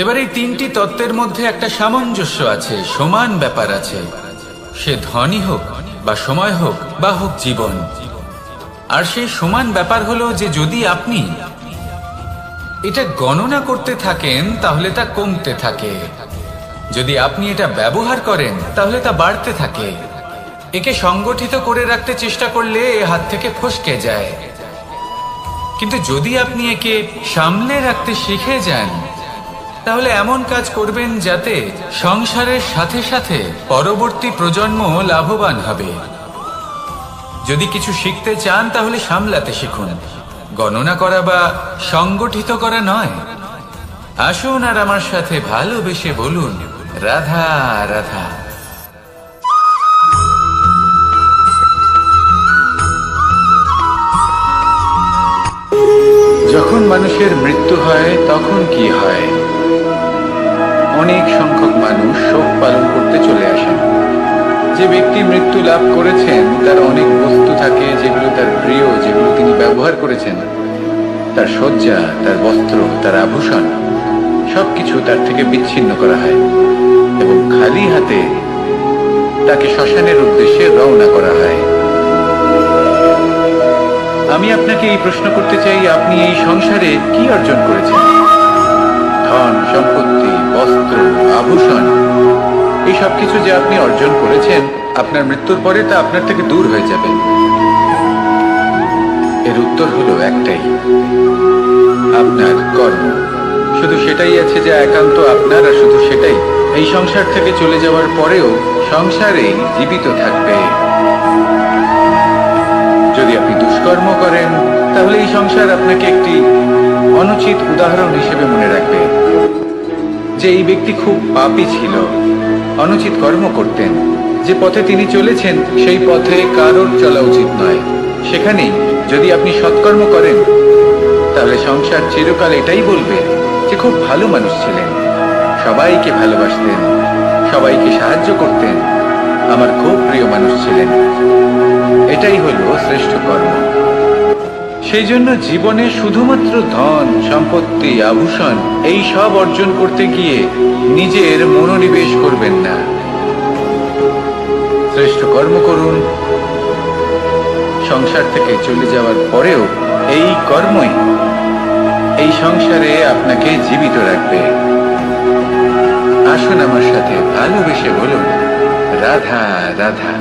এবার এই তিনটি তত্ত্বের মধ্যে একটা সামঞ্জস্য আছে, সমান ব্যাপার আছে, সে ধনই হোক বা সময় হোক বা হোক জীবন। আর সেই সমান ব্যাপার হলো যে যদি আপনি এটা গণনা করতে থাকেন তাহলে তা কমতে থাকে, যদি আপনি এটা ব্যবহার করেন তাহলে তা বাড়তে থাকে। একে সংগঠিত করে রাখতে চেষ্টা করলে এ হাত থেকে ফসকে যায়, কিন্তু যদি আপনি একে সামলে রাখতে শিখে যান তাহলে এমন কাজ করবেন যাতে সংসারের সাথে সাথে পরবর্তী প্রজন্ম লাভবান হবে। যদি কিছু শিখতে চান তাহলে সামলাতে শিখুন, গণনা করা বা সংগঠিত করা নয়। আসুন আর আমার সাথে ভালোবেসে বলুন, রাধা রাধা। যখন মানুষের মৃত্যু হয় তখন কি হয়? অনেক সংখ্যক মানুষ শোক পালন করতে চলে আসেন। যে ব্যক্তি মৃত্যু লাভ করেছেন তার অনেক বস্তু থাকে যেগুলো তার প্রিয়, যেগুলো তিনি ব্যবহার করেছেন, তার শয্যা, তার বস্ত্র, তার আভূষণ, সবকিছু তার থেকে বিচ্ছিন্ন করা হয় এবং খালি হাতে তাকে শ্মশানের উদ্দেশ্যে রওনা করা হয়। আমি আপনাকে এই প্রশ্ন করতে চাই, আপনি এই সংসারে কি অর্জন করেছেন? ধন, সম্পত্তি, বস্ত্র, আভূষণ, এই সব কিছু যে আপনি অর্জন করেছেন, আপনার মৃত্যুর পরে তা আপনার থেকে দূর হয়ে যাবে। এর উত্তর হলো একটাই, আপনার কর্ম। শুধু সেটাই আছে যা একান্ত আপনার, আর শুধু সেটাই এই সংসার থেকে চলে যাওয়ার পরেও সংসারেই জীবিত থাকবে। যদি আপনি দুষ্কর্ম করেন তাহলে এই সংসার আপনাকে একটি অনুচিত উদাহরণ হিসেবে মনে রাখবে যে এই ব্যক্তি খুব পাপী ছিল, অনুচিত কর্ম করতেন। যে পথে তিনি চলেছেন সেই পথে কারোর চলা উচিত নয়। সেখানেই যদি আপনি সৎকর্ম করেন তাহলে সংসার চিরকাল এটাই বলবে যে খুব ভালো মানুষ ছিলেন, সবাইকে ভালোবাসতেন, সবাইকে সাহায্য করতেন, আমার খুব প্রিয় মানুষ ছিলেন। এটাই হলো শ্রেষ্ঠ কর্ম। সেই জন্য জীবনে শুধুমাত্র ধন, সম্পত্তি, আভূষণ এই সব অর্জন করতে গিয়ে নিজের মনোনিবেশ করবেন না। শ্রেষ্ঠ কর্ম করুন। সংসার থেকে চলে যাওয়ার পরেও এই কর্মই এই সংসারে আপনাকে জীবিত রাখবে। আসুন আমার সাথে ভালোবেসে বলুন, রাধা রাধা।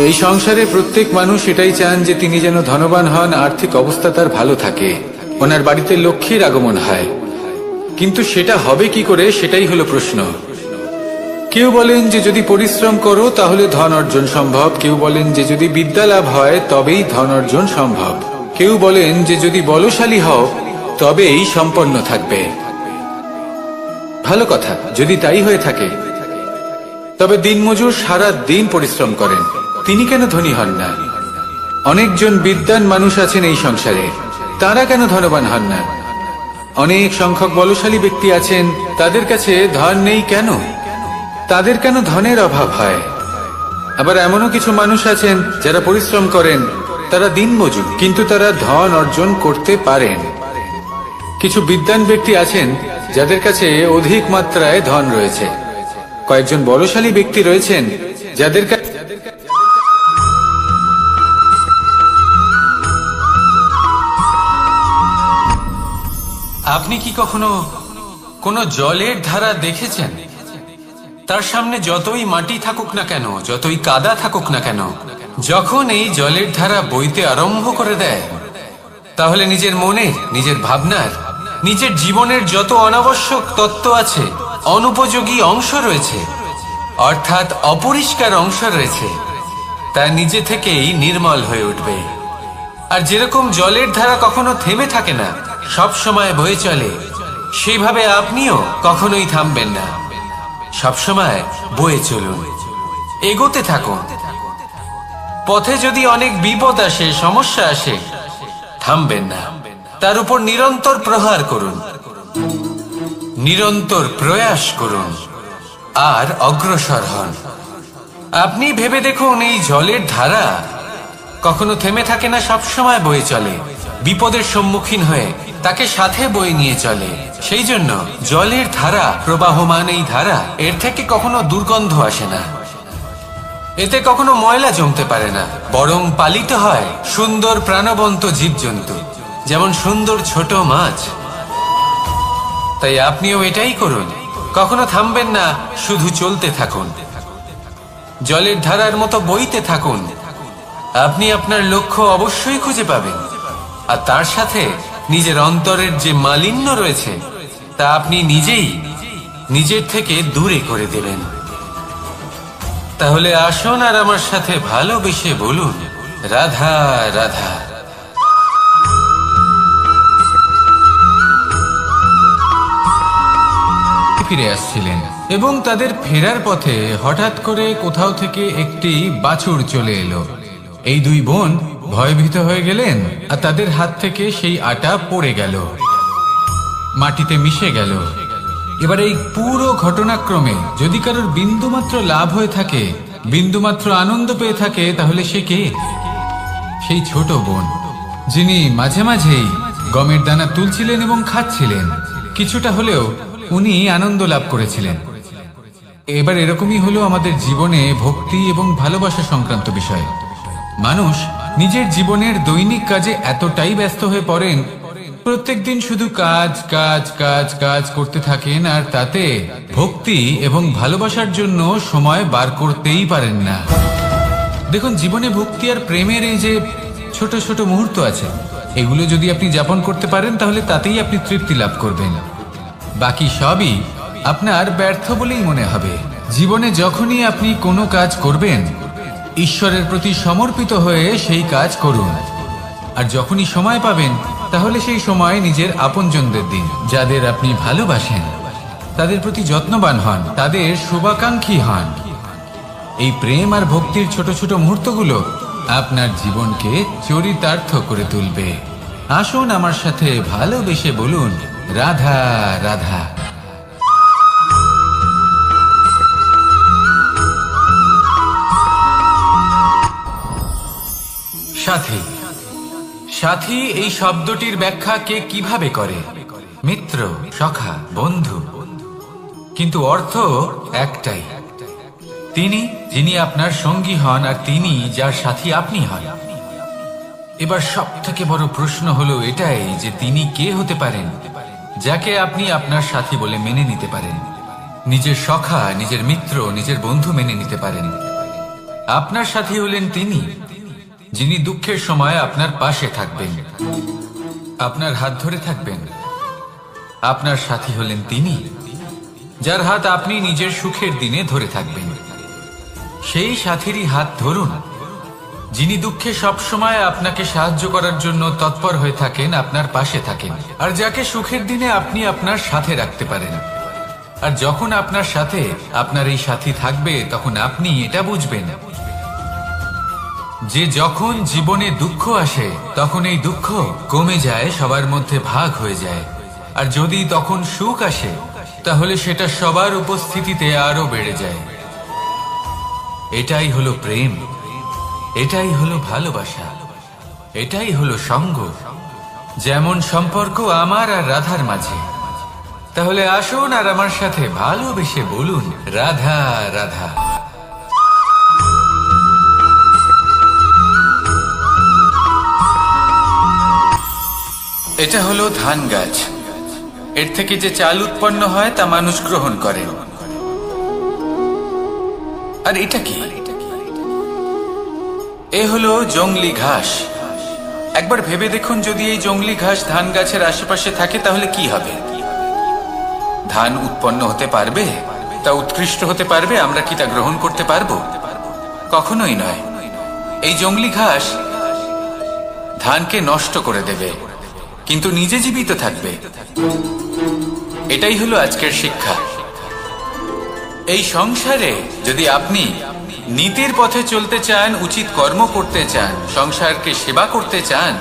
এই সংসারে প্রত্যেক মানুষ এটাই চান যে তিনি যেন ধনবান হন, আর্থিক অবস্থা তার ভালো থাকে, ওনার বাড়িতে লক্ষ্মীর আগমন হয়। কিন্তু সেটা হবে কি করে, সেটাই হলো প্রশ্ন। কেউ বলেন যে যদি পরিশ্রম করো তাহলে ধন অর্জন সম্ভব, কেউ বলেন যে যদি বিদ্যা লাভ হয় তবেই ধন অর্জন সম্ভব, কেউ বলেন যে যদি বলশালী হও তবেই সম্পন্ন থাকবে। ভালো কথা, যদি তাই হয়ে থাকে তবে দিনমজুর সারা দিন পরিশ্রম করেন, তিনি কেন ধনী হন না? অনেকজন বিদ্বান মানুষ আছেন এই সংসারে, তারা কেন ধনবান হন না? অনেক সংখ্যক বলশালী ব্যক্তি আছেন, তাদের কাছে ধন নেই কেন? তাদের কেন ধনের অভাব হয়? আবার এমনও কিছু মানুষ আছেন যারা পরিশ্রম করেন, তারা দিনমজুর, কিন্তু তারা ধন অর্জন করতে পারেন। কিছু বিদ্বান ব্যক্তি আছেন যাদের কাছে অধিক মাত্রায় ধন রয়েছে, কয়েকজন বলশালী ব্যক্তি রয়েছেন যাদের কাছে আপনি কি কখনো কোনো জলের ধারা দেখেছেন? তার সামনে যতই মাটি থাকুক না কেন, যতই কাদা থাকুক না কেন, যখন এই জলের ধারা বইতে আরম্ভ করে দেয় তাহলে নিজের মনে, নিজের ভাবনার, নিজের জীবনের যত অনাবশ্যক তত্ত্ব আছে অনুপযোগী অংশ রয়েছে, অর্থাৎ অপরিষ্কার অংশ রয়েছে, তা নিজে থেকেই নির্মল হয়ে উঠবে। আর যেরকম জলের ধারা কখনো থেমে থাকে না, সব সময় বয়ে চলে, সেইভাবে আপনিও কখনোই থামবেন না। সব সময় বয়ে চলুন, এগোতে থাকুন। পথে যদি অনেক বিপদ আসে, সমস্যা আসে, থামবেন না, তার উপর নিরন্তর প্রহার করুন, নিরন্তর প্রয়াস করুন আর অগ্রসর হন। আপনি ভেবে দেখুন, এই জলের ধারা কখনো থেমে থাকে না, সবসময় বয়ে চলে, বিপদের সম্মুখীন হয়ে তাকে সাথে বয়ে নিয়ে চলে। সেই জন্য জলের ধারা, প্রবাহমান এই ধারা, এর থেকে কখনো দুর্গন্ধ আসে না, এতে কখনো ময়লা জমতে পারে না, বরং পালিত হয় সুন্দর প্রাণবন্ত জীবজন্তু, যেমন সুন্দর ছোট মাছ। তাই আপনিও এটাই করুন, কখনো থামবেন না, শুধু চলতে থাকুন, জলের ধারার মতো বইতে থাকুন। আপনি আপনার লক্ষ্য অবশ্যই খুঁজে পাবেন, আর তার সাথে নিজের অন্তরের যে মালিন্য রয়েছে তা আপনি নিজেই নিজের থেকে দূরে করে দেবেন। তাহলে আসুন আর আমার সাথে ভালোবেসে বলুন, রাধা রাধা। ফিরে আসছিলেন এবং তাদের ফেরার পথে হঠাৎ করে কোথাও থেকে একটি বাছুর চলে এলো। এই দুই বোন ভয়ভীত হয়ে গেলেন, আর তাদের হাত থেকে সেই আটা পড়ে গেল, মাটিতে মিশে গেল। এবার এই পুরো ঘটনাক্রমে যদি কারোর বিন্দুমাত্র লাভ হয়ে থাকে, বিন্দুমাত্র আনন্দ পেয়ে থাকে, তাহলে সে কে? সেই ছোট বোন, যিনি মাঝে মাঝেই গমের দানা তুলছিলেন এবং খাচ্ছিলেন। কিছুটা হলেও উনি আনন্দ লাভ করেছিলেন। এবার এরকমই হলো আমাদের জীবনে ভক্তি এবং ভালোবাসা সংক্রান্ত বিষয়। মানুষ নিজের জীবনের দৈনিক কাজে এতটাই ব্যস্ত হয়ে পড়েন, প্রত্যেকদিন শুধু কাজ কাজ কাজ কাজ করতে থাকেন, আর তাতে ভক্তি এবং ভালোবাসার জন্য সময় বার করতেই পারেন না। দেখুন, জীবনে ভক্তি আর প্রেমের এই যে ছোট ছোট মুহূর্ত আছে, এগুলো যদি আপনি যাপন করতে পারেন, তাহলে তাতেই আপনি তৃপ্তি লাভ করবেন। বাকি সবই আপনার ব্যর্থ বলেই মনে হবে। জীবনে যখনই আপনি কোনো কাজ করবেন, ঈশ্বরের প্রতি সমর্পিত হয়ে সেই কাজ করুন। আর যখনই সময় পাবেন, তাহলে সেই সময় নিজের আপনজনদের দিন, যাদের আপনি ভালোবাসেন, তাদের প্রতি যত্নবান হন, তাদের শুভাকাঙ্ক্ষী হন। এই প্রেম আর ভক্তির ছোট ছোট মুহূর্তগুলো আপনার জীবনকে চরিতার্থ করে তুলবে। আসুন আমার সাথে ভালোবেসে বলুন, রাধা রাধা। সাথী। সাথী এই শব্দটির ব্যাখ্যা কে কিভাবে করে? মিত্র, সখা, বন্ধু। কিন্তু অর্থ একটাই, তিনি যিনি আপনার সঙ্গী হন, আর তিনি যার সাথী আপনি হন। এবার সব থেকে বড় প্রশ্ন হলো এটাই যে তিনি কে হতে পারেন যাকে আপনি আপনার সাথী বলে মেনে নিতে পারেন, নিজের সখা, নিজের মিত্র, নিজের বন্ধু মেনে নিতে পারেন। আপনার সাথী হলেন তিনি যিনি দুঃখের সময় আপনার পাশে থাকবেন, আপনার হাত ধরে থাকবেন। আপনার সাথী হলেন তিনি যার হাত আপনি নিজের সুখের দিনে ধরে থাকবেন। সেই সাথীরই হাত ধরুন যিনি দুঃখে সবসময় আপনাকে সাহায্য করার জন্য তৎপর হয়ে থাকেন, আপনার পাশে থাকেন, আর যাকে সুখের দিনে আপনি আপনার সাথে রাখতে পারেন। আর যখন আপনার সাথে আপনার এই সাথী থাকবে, তখন আপনি এটা বুঝবেন যে যখন জীবনে দুঃখ আসে, তখন এই দুঃখ কমে যায়, সবার মধ্যে ভাগ হয়ে যায়। আর যদি তখন সুখ আসে, তাহলে সেটা সবার উপস্থিতিতে আরো বেড়ে যায়। এটাই হলো প্রেম, এটাই হলো ভালোবাসা, এটাই হলো সঙ্গ, যেমন সম্পর্ক আমার আর রাধার মাঝে। তাহলে আসুন আর আমার সাথে ভালোবেসে বলুন, রাধা রাধা। এটা হলো ধান গাছ। এর থেকে যে চাল উৎপন্ন হয় তা মানুষ গ্রহণ করে। আর এটা কি? এ হলো জংলি ঘাস। একবার ভেবে দেখুন, যদি এই জংলি ঘাস ধান গাছের আশেপাশে থাকে, তাহলে কি হবে? ধান উৎপন্ন হতে পারবে, তা উৎকৃষ্ট হতে পারবে, আমরা কি তা গ্রহণ করতে পারবো? কখনোই নয়। এই জংলি ঘাস ধানকে নষ্ট করে দেবে, কিন্তু নিজে জীবিত থাকবে। এটাই হলো আজকের শিক্ষা। এই সংসারে যদি আপনি নীতির পথে চলতে চান, উচিত কর্ম করতে চান, সংসারকে সেবা করতে চান,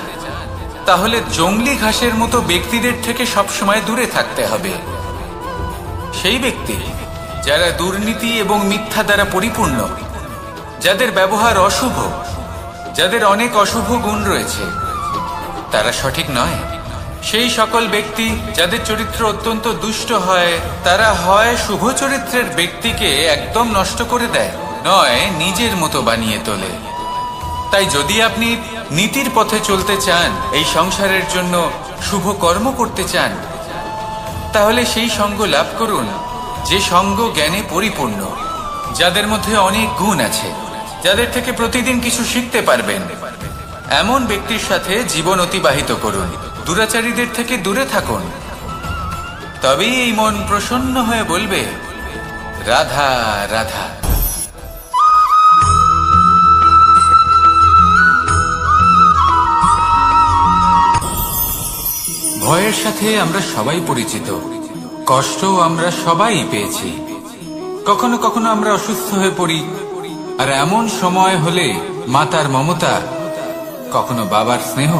তাহলে জংলি ঘাসের মতো ব্যক্তিদের থেকে সবসময় দূরে থাকতে হবে। সেই ব্যক্তি যারা দুর্নীতি এবং মিথ্যা দ্বারা পরিপূর্ণ, যাদের ব্যবহার অশুভ, যাদের অনেক অশুভ গুণ রয়েছে, তারা সঠিক নয়। সেই সকল ব্যক্তি যাদের চরিত্র অত্যন্ত দুষ্ট হয়, তারা হয় শুভ চরিত্রের ব্যক্তিকে একদম নষ্ট করে দেয়, নয় নিজের মতো বানিয়ে তোলে। তাই যদি আপনি নীতির পথে চলতে চান, এই সংসারের জন্য শুভ কর্ম করতে চান, তাহলে সেই সঙ্গ লাভ করুন যে সঙ্গ জ্ঞানে পরিপূর্ণ, যাদের মধ্যে অনেক গুণ আছে, যাদের থেকে প্রতিদিন কিছু শিখতে পারবেন। এমন ব্যক্তির সাথে জীবন অতিবাহিত করুন, দুরাচারীদের থেকে দূরে থাকুন। তবেই এই মন প্রসন্ন হয়ে বলবে, রাধা রাধা। ভয়ের সাথে আমরা সবাই পরিচিত, কষ্ট আমরা সবাই পেয়েছি। কখনো কখনো আমরা অসুস্থ হয়ে পড়ি, আর এমন সময় হলে মাতার মমতা, কখনো বাবার স্নেহ,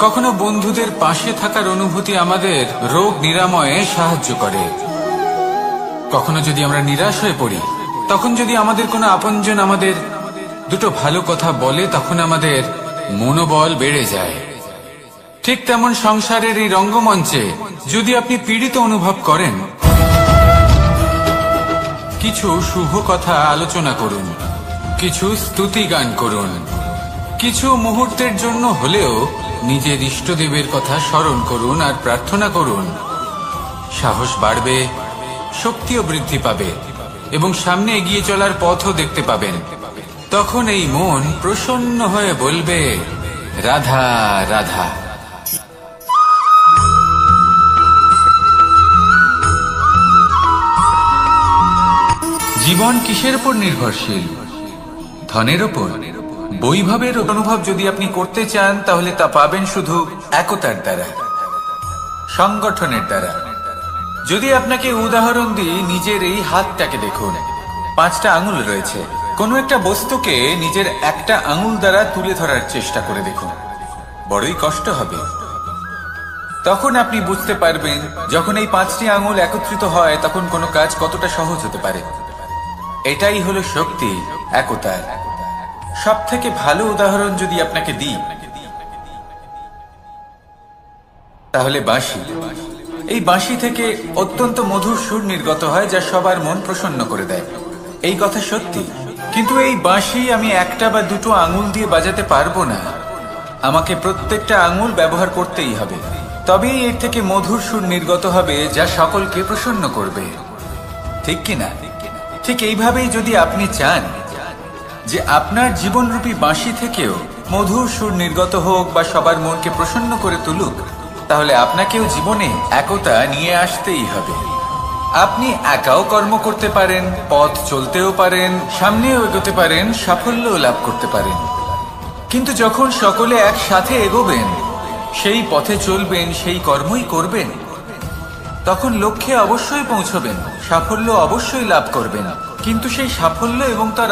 কখনো বন্ধুদের পাশে থাকার অনুভূতি আমাদের রোগ নিরাময়ে সাহায্য করে। কখনো যদি আমরা নিরাশ হয়ে পড়ি, তখন যদি আমাদের কোনো আপনজন আমাদের দুটো ভালো কথা বলে, তখন আমাদের মনোবল বেড়ে যায়। ঠিক তেমন সংসারের এই রঙ্গমঞ্চে যদি আপনি পীড়িত অনুভব করেন, কিছু শুভ কথা আলোচনা করুন, কিছু স্তুতি গান করুন, কিছু মুহূর্তের জন্য হলেও নিজের ইষ্টদেবের কথা স্মরণ করুন আর প্রার্থনা করুন। সাহস বাড়বে, শক্তিও বৃদ্ধি পাবে এবং সামনে এগিয়ে চলার পথও দেখতে পাবেন। তখন এই মন প্রসন্ন হয়ে বলবে, রাধা রাধা। জীবন কিসের উপর নির্ভরশীল? ধনের উপর, বৈভবের অনুভব যদি আপনি করতে চান, তাহলে তা পাবেন শুধু একতার দ্বারা, সংগঠনের দ্বারা। যদি আপনাকে উদাহরণ দিই, নিজের এই হাতটাকে দেখুন, 5টা আঙুল রয়েছে। কোনো একটা বস্তুকে নিজের একটা আঙুল দ্বারা তুলে ধরার চেষ্টা করে দেখুন, বড়ই কষ্ট হবে। তখন আপনি বুঝতে পারবেন, যখন এই 5টি আঙুল একত্রিত হয়, তখন কোনো কাজ কতটা সহজ হতে পারে। এটাই হলো শক্তি, একতার। সব থেকে ভালো উদাহরণ যদি আপনাকে দিই, তাহলে বাঁশি। এই বাঁশি থেকে অত্যন্ত মধুর সুর নির্গত হয়, যা সবার মন প্রসন্ন করে দেয়। এই কথা সত্যি। কিন্তু এই বাঁশি আমি একটা বা দুটো আঙুল দিয়ে বাজাতে পারবো না, আমাকে প্রত্যেকটা আঙুল ব্যবহার করতেই হবে। তবেই এর থেকে মধুর সুর নির্গত হবে, যা সকলকে প্রসন্ন করবে। ঠিক কিনা? ঠিক এইভাবেই যদি আপনি চান যে আপনার জীবনরূপী বাঁশি থেকেও মধুর সুর নির্গত হোক বা সবার মনকে প্রসন্ন করে তুলুক, তাহলে আপনাকেও জীবনে একতা নিয়ে আসতেই হবে। আপনি একাও কর্ম করতে পারেন, পথ চলতেও পারেন, সামনেও এগোতে পারেন, সাফল্যও লাভ করতে পারেন। কিন্তু যখন সকলে একসাথে এগোবেন, সেই পথে চলবেন, সেই কর্মই করবেন, তখন লক্ষ্যে অবশ্যই পৌঁছবেন, সাফল্য অবশ্যই লাভ করবেন। কিন্তু সেই সাফল্য এবং তার